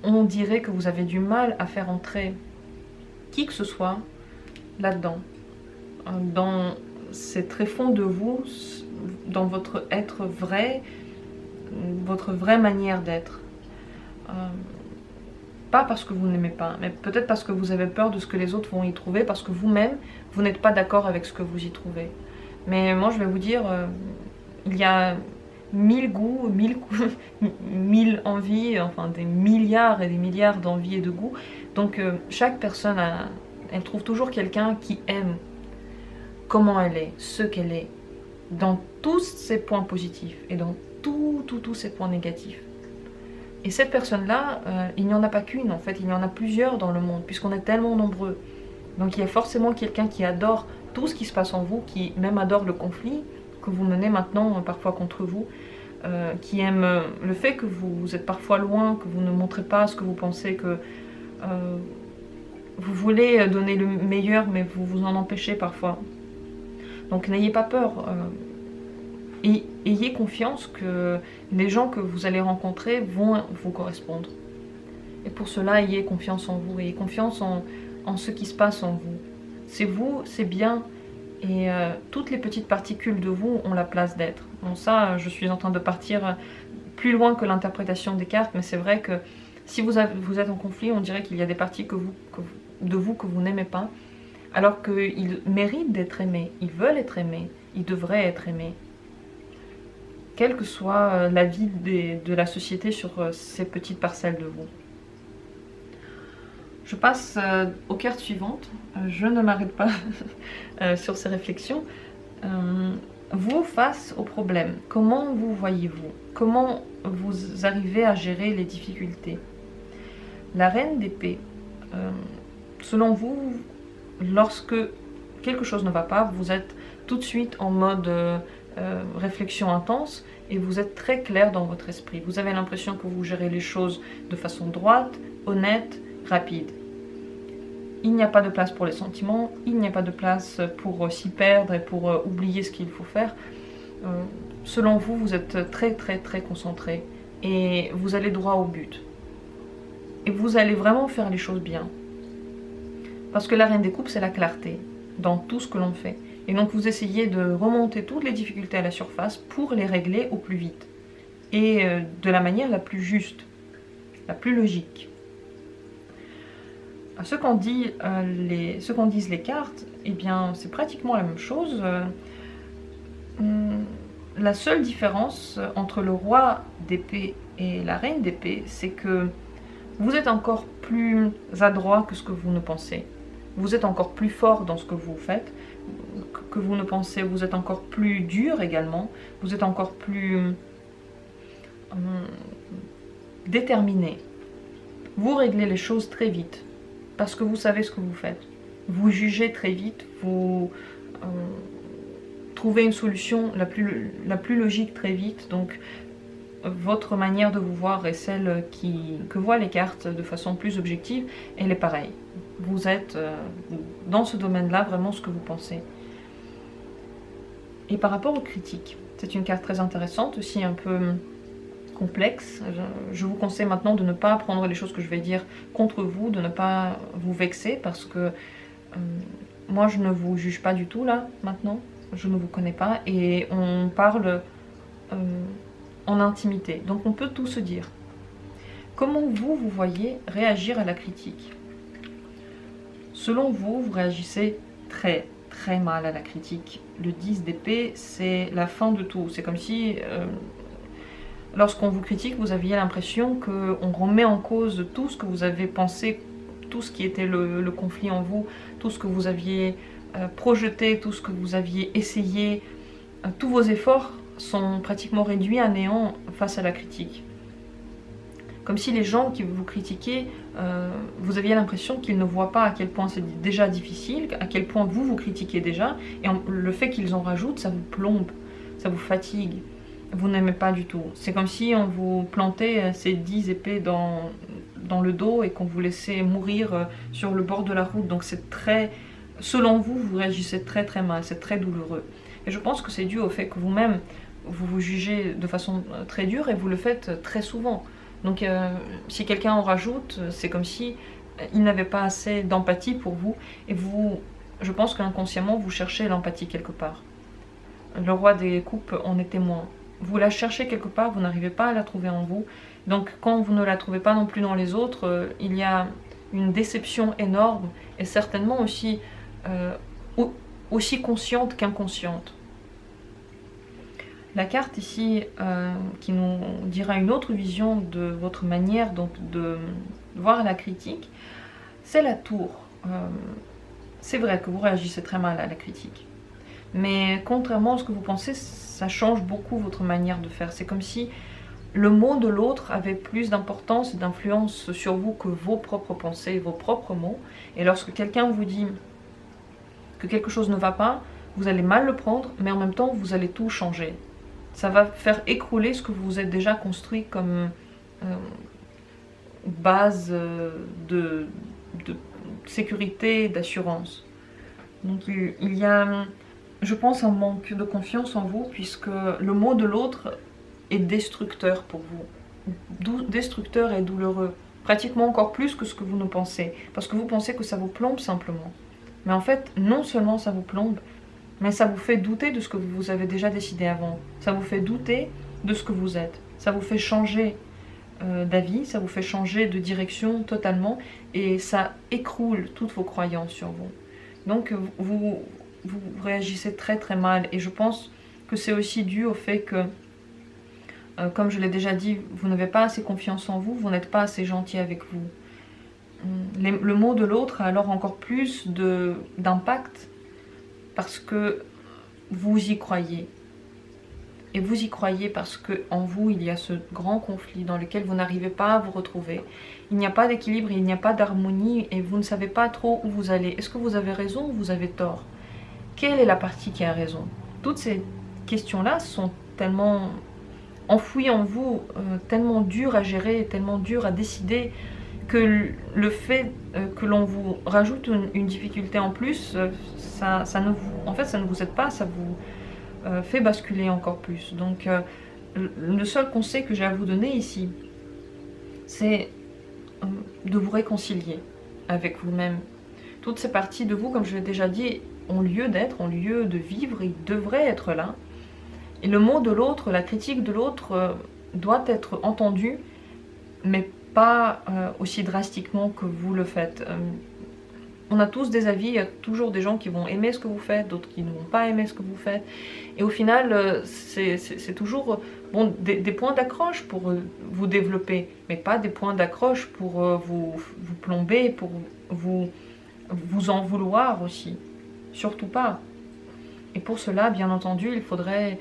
on dirait que vous avez du mal à faire entrer qui que ce soit là-dedans. Dans ces tréfonds de vous, dans votre être vrai, votre vraie manière d'être. Pas parce que vous n'aimez pas, mais peut-être parce que vous avez peur de ce que les autres vont y trouver, parce que vous-même, vous n'êtes pas d'accord avec ce que vous y trouvez. Mais moi, je vais vous dire, il y a 1000 goûts, 1000 envies, enfin des milliards et des milliards d'envies et de goûts. Donc chaque personne, elle trouve toujours quelqu'un qui aime comment elle est, ce qu'elle est, dans tous ses points positifs et dans tous ses points négatifs. Et cette personne-là, il n'y en a pas qu'une en fait, il y en a plusieurs dans le monde, puisqu'on est tellement nombreux. Donc il y a forcément quelqu'un qui adore tout ce qui se passe en vous, qui même adore le conflit que vous menez maintenant parfois contre vous. qui aime le fait que vous êtes parfois loin, que vous ne montrez pas ce que vous pensez, que vous voulez donner le meilleur, mais vous vous en empêchez parfois. Donc n'ayez pas peur. Et ayez confiance que les gens que vous allez rencontrer vont vous correspondre. Et pour cela, ayez confiance en vous, ayez confiance en ce qui se passe en vous, c'est bien, et toutes les petites particules de vous ont la place d'être. Bon, ça, je suis en train de partir plus loin que l'interprétation des cartes, mais c'est vrai que si vous êtes en conflit, on dirait qu'il y a des parties de vous que vous n'aimez pas, alors qu'ils méritent d'être aimés, ils veulent être aimés, ils devraient être aimés. Quelle que soit l'avis de la société sur ces petites parcelles de vous. Je passe aux cartes suivantes. Je ne m'arrête pas sur ces réflexions. Vous, face aux problèmes, comment vous voyez-vous? Comment vous arrivez à gérer les difficultés? La reine d'épée. Selon vous, lorsque quelque chose ne va pas, vous êtes tout de suite en mode réflexion intense et vous êtes très clair dans votre esprit. Vous avez l'impression que vous gérez les choses de façon droite, honnête, rapide. Il n'y a pas de place pour les sentiments, il n'y a pas de place pour s'y perdre et pour oublier ce qu'il faut faire. Selon vous, vous êtes très concentré et vous allez droit au but. Et vous allez vraiment faire les choses bien. Parce que la reine des coupes, c'est la clarté dans tout ce que l'on fait. Et donc vous essayez de remonter toutes les difficultés à la surface pour les régler au plus vite. Et de la manière la plus juste, la plus logique. Ce qu'en disent les cartes, eh bien c'est pratiquement la même chose. La seule différence entre le roi d'épée et la reine d'épée, c'est que vous êtes encore plus adroit que ce que vous ne pensez. Vous êtes encore plus fort dans ce que vous faites que vous ne pensez. Vous êtes encore plus dur également. Vous êtes encore plus déterminé. Vous réglez les choses très vite parce que vous savez ce que vous faites. Vous jugez très vite. Vous trouvez une solution la plus logique très vite. Donc votre manière de vous voir est celle que voient les cartes de façon plus objective. Elle est pareille. Vous êtes dans ce domaine-là vraiment ce que vous pensez. Et par rapport aux critiques, c'est une carte très intéressante, aussi un peu complexe. Je vous conseille maintenant de ne pas prendre les choses que je vais dire contre vous, de ne pas vous vexer, parce que moi je ne vous juge pas du tout là, maintenant. Je ne vous connais pas et on parle en intimité. Donc on peut tout se dire. Comment vous voyez réagir à la critique? Selon vous, vous réagissez très mal à la critique. Le 10 d'épée, c'est la fin de tout. C'est comme si, lorsqu'on vous critique, vous aviez l'impression qu'on remet en cause tout ce que vous avez pensé, tout ce qui était le conflit en vous, tout ce que vous aviez projeté, tout ce que vous aviez essayé. Tous vos efforts sont pratiquement réduits à néant face à la critique. Comme si les gens qui vous critiquaient, vous aviez l'impression qu'ils ne voient pas à quel point c'est déjà difficile, à quel point vous critiquez déjà, et le fait qu'ils en rajoutent, ça vous plombe, ça vous fatigue, vous n'aimez pas du tout. C'est comme si on vous plantait ces 10 épées dans le dos et qu'on vous laissait mourir sur le bord de la route. Donc c'est très, selon vous, vous réagissez très mal, c'est très douloureux. Et je pense que c'est dû au fait que vous-même, vous jugez de façon très dure et vous le faites très souvent. Donc si quelqu'un en rajoute, c'est comme si il n'avait pas assez d'empathie pour vous. Et vous, je pense qu'inconsciemment, vous cherchez l'empathie quelque part. Le roi des coupes en est témoin. Vous la cherchez quelque part, vous n'arrivez pas à la trouver en vous. Donc quand vous ne la trouvez pas non plus dans les autres, il y a une déception énorme et certainement aussi consciente qu'inconsciente. La carte ici qui nous dira une autre vision de votre manière donc, de voir la critique, c'est la tour. C'est vrai que vous réagissez très mal à la critique. Mais contrairement à ce que vous pensez, ça change beaucoup votre manière de faire. C'est comme si le mot de l'autre avait plus d'importance et d'influence sur vous que vos propres pensées, vos propres mots. Et lorsque quelqu'un vous dit que quelque chose ne va pas, vous allez mal le prendre, mais en même temps, vous allez tout changer. Ça va faire écrouler ce que vous êtes déjà construit comme base de sécurité, d'assurance. Donc il y a, je pense, un manque de confiance en vous, puisque le mot de l'autre est destructeur pour vous. Destructeur et douloureux. Pratiquement encore plus que ce que vous ne pensez. Parce que vous pensez que ça vous plombe simplement. Mais en fait, non seulement ça vous plombe, mais ça vous fait douter de ce que vous avez déjà décidé avant. Ça vous fait douter de ce que vous êtes. Ça vous fait changer d'avis, ça vous fait changer de direction totalement, et ça écroule toutes vos croyances sur vous. Donc vous réagissez très très mal, et je pense que c'est aussi dû au fait que, comme je l'ai déjà dit, vous n'avez pas assez confiance en vous, vous n'êtes pas assez gentil avec vous. Le mot de l'autre a alors encore plus d'impact parce que vous y croyez. Et vous y croyez parce qu'en vous, il y a ce grand conflit dans lequel vous n'arrivez pas à vous retrouver. Il n'y a pas d'équilibre, il n'y a pas d'harmonie, et vous ne savez pas trop où vous allez. Est-ce que vous avez raison ou vous avez tort? Quelle est la partie qui a raison? Toutes ces questions-là sont tellement enfouies en vous, tellement dures à gérer, tellement dures à décider, que le fait que l'on vous rajoute une difficulté en plus, ça ne vous aide pas, ça vous fait basculer encore plus. Donc le seul conseil que j'ai à vous donner ici, c'est de vous réconcilier avec vous-même. Toutes ces parties de vous, comme je l'ai déjà dit, ont lieu d'être, ont lieu de vivre, ils devraient être là. Et le mot de l'autre, la critique de l'autre doit être entendue, mais pas aussi drastiquement que vous le faites. On a tous des avis, il y a toujours des gens qui vont aimer ce que vous faites, d'autres qui ne vont pas aimer ce que vous faites. Et au final, c'est toujours bon, des points d'accroche pour vous développer, mais pas des points d'accroche pour vous plomber, pour vous en vouloir aussi. Surtout pas. Et pour cela, bien entendu, il faudrait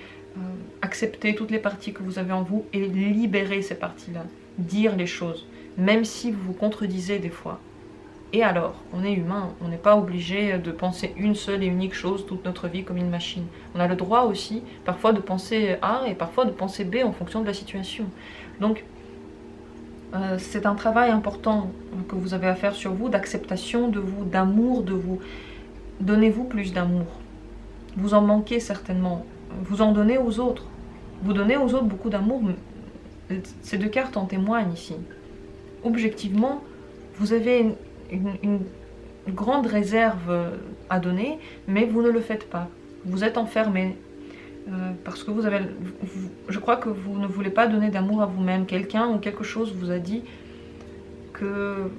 accepter toutes les parties que vous avez en vous et libérer ces parties-là. Dire les choses, même si vous vous contredisez des fois. Et alors, on est humain, on n'est pas obligé de penser une seule et unique chose toute notre vie comme une machine. On a le droit aussi, parfois, de penser A et parfois de penser B en fonction de la situation. Donc, c'est un travail important que vous avez à faire sur vous, d'acceptation de vous, d'amour de vous. Donnez-vous plus d'amour. Vous en manquez certainement. Vous en donnez aux autres. Vous donnez aux autres beaucoup d'amour. Ces deux cartes en témoignent ici. Objectivement, vous avez une grande réserve à donner, mais vous ne le faites pas. Vous êtes enfermé parce que je crois que vous ne voulez pas donner d'amour à vous-même. Quelqu'un ou quelque chose vous a dit que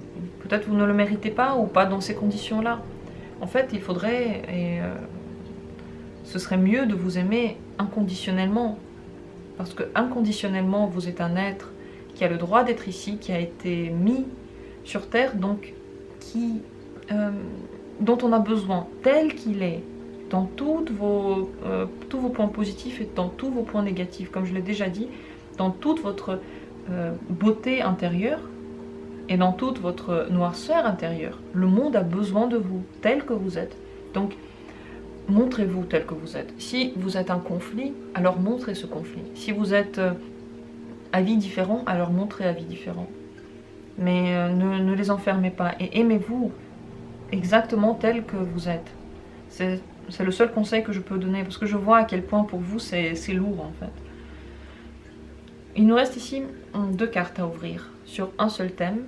peut-être vous ne le méritez pas ou pas dans ces conditions-là. En fait, il faudrait, et ce serait mieux de vous aimer inconditionnellement, parce que inconditionnellement, vous êtes un être qui a le droit d'être ici, qui a été mis sur Terre, donc dont on a besoin tel qu'il est, dans tous vos points positifs et dans tous vos points négatifs, comme je l'ai déjà dit, dans toute votre beauté intérieure et dans toute votre noirceur intérieure. Le monde a besoin de vous, tel que vous êtes. Donc, montrez-vous tel que vous êtes. Si vous êtes un conflit, alors montrez ce conflit. Si vous êtes avis différents, alors montrez avis différents. Mais ne les enfermez pas et aimez-vous exactement tel que vous êtes. C'est le seul conseil que je peux donner, parce que je vois à quel point pour vous c'est lourd en fait. Il nous reste ici 2 cartes à ouvrir sur un seul thème.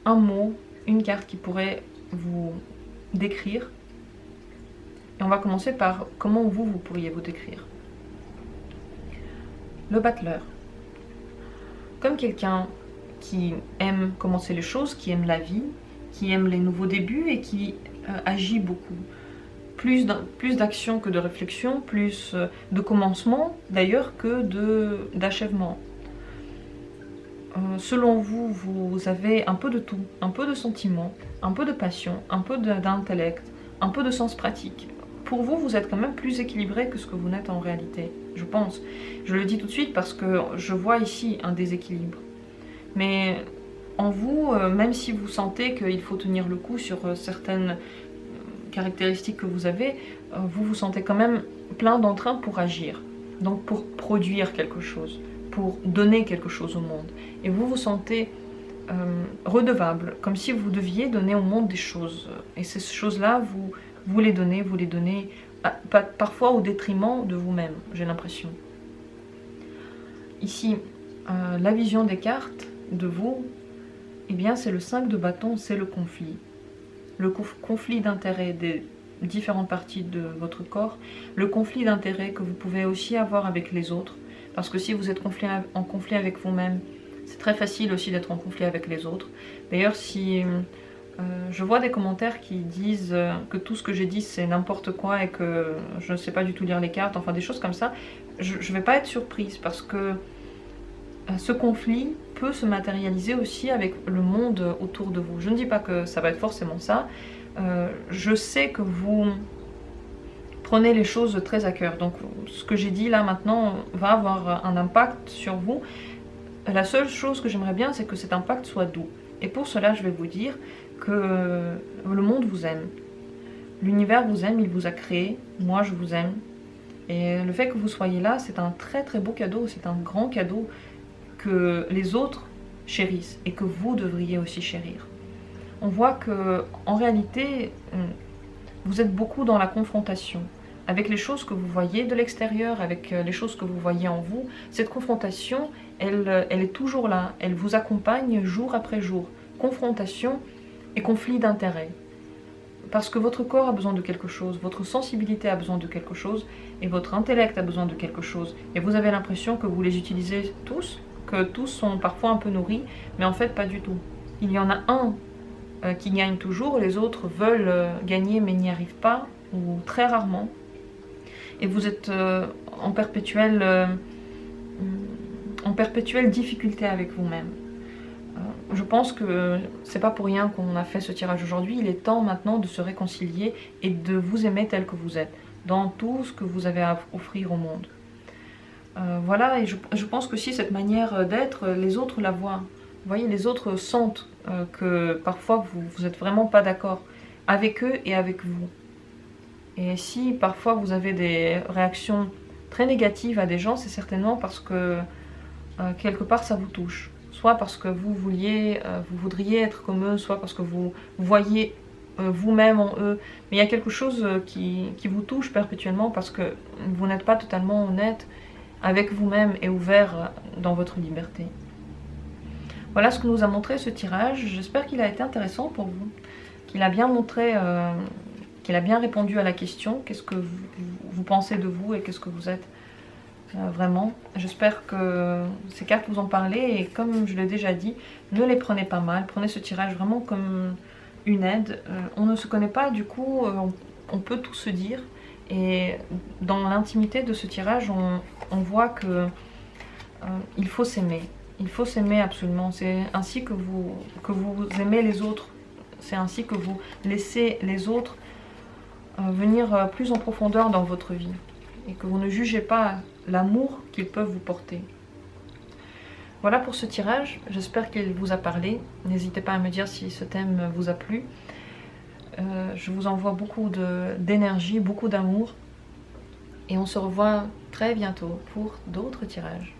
Un mot, une carte qui pourrait vous décrire. Et on va commencer par comment vous pourriez vous décrire. Le battleur. Comme quelqu'un qui aime commencer les choses, qui aime la vie, qui aime les nouveaux débuts et qui agit beaucoup. Plus d'action que de réflexion, plus de commencement d'ailleurs que d'achèvement. Selon vous, vous avez un peu de tout, un peu de sentiment, un peu de passion, un peu d'intellect, un peu de sens pratique. Pour vous, vous êtes quand même plus équilibré que ce que vous n'êtes en réalité, je pense. Je le dis tout de suite parce que je vois ici un déséquilibre. Mais en vous, même si vous sentez qu'il faut tenir le coup sur certaines caractéristiques que vous avez, vous vous sentez quand même plein d'entrain pour agir. donc pour produire quelque chose, pour donner quelque chose au monde. Et vous vous sentez redevable, comme si vous deviez donner au monde des choses. Et ces choses-là, vous les donnez parfois au détriment de vous-même, j'ai l'impression. Ici, la vision des cartes de vous, eh bien c'est le 5 de bâton, c'est le conflit. Le conflit d'intérêts des différentes parties de votre corps, le conflit d'intérêts que vous pouvez aussi avoir avec les autres, parce que si vous êtes en conflit avec vous-même, c'est très facile aussi d'être en conflit avec les autres. D'ailleurs, si je vois des commentaires qui disent que tout ce que j'ai dit c'est n'importe quoi et que je ne sais pas du tout lire les cartes, enfin des choses comme ça, je ne vais pas être surprise parce que ce conflit peut se matérialiser aussi avec le monde autour de vous. Je ne dis pas que ça va être forcément ça. Je sais que vous prenez les choses très à cœur. Donc ce que j'ai dit là maintenant va avoir un impact sur vous. La seule chose que j'aimerais bien, c'est que cet impact soit doux. Et pour cela, je vais vous dire que le monde vous aime. L'univers vous aime, il vous a créé. Moi, je vous aime. Et le fait que vous soyez là, c'est un très très beau cadeau. C'est un grand cadeau que les autres chérissent et que vous devriez aussi chérir. On voit que en réalité, vous êtes beaucoup dans la confrontation avec les choses que vous voyez de l'extérieur, avec les choses que vous voyez en vous. Cette confrontation, elle est toujours là, elle vous accompagne jour après jour. Confrontation et conflit d'intérêts. Parce que votre corps a besoin de quelque chose, votre sensibilité a besoin de quelque chose, et votre intellect a besoin de quelque chose. Et vous avez l'impression que vous les utilisez tous, que tous sont parfois un peu nourris, mais en fait pas du tout. Il y en a un qui gagne toujours, les autres veulent gagner mais n'y arrivent pas, ou très rarement. Et vous êtes en perpétuelle difficulté avec vous-même. Je pense que c'est pas pour rien qu'on a fait ce tirage aujourd'hui. Il est temps maintenant de se réconcilier et de vous aimer tel que vous êtes, dans tout ce que vous avez à offrir au monde. Voilà, et je pense que si cette manière d'être, les autres la voient. Vous voyez, les autres sentent que parfois vous n'êtes vraiment pas d'accord avec eux et avec vous. Et si parfois vous avez des réactions très négatives à des gens, c'est certainement parce que quelque part ça vous touche. Soit parce que vous voudriez être comme eux, soit parce que vous voyez vous-même en eux. Mais il y a quelque chose qui vous touche perpétuellement parce que vous n'êtes pas totalement honnête avec vous-même et ouvert dans votre liberté. Voilà ce que nous a montré ce tirage. J'espère qu'il a été intéressant pour vous, qu'il a bien montré, qu'il a bien répondu à la question. Qu'est-ce que vous pensez de vous et qu'est-ce que vous êtes vraiment. J'espère que ces cartes vous ont parlé et comme je l'ai déjà dit, ne les prenez pas mal. Prenez ce tirage vraiment comme une aide. On ne se connaît pas, du coup, on peut tout se dire. Et dans l'intimité de ce tirage, on voit que il faut s'aimer. Il faut s'aimer absolument. C'est ainsi que vous aimez les autres. C'est ainsi que vous laissez les autres venir plus en profondeur dans votre vie. Et que vous ne jugez pas l'amour qu'ils peuvent vous porter. Voilà pour ce tirage. J'espère qu'il vous a parlé. N'hésitez pas à me dire si ce thème vous a plu. Je vous envoie beaucoup d'énergie, beaucoup d'amour. Et on se revoit très bientôt pour d'autres tirages.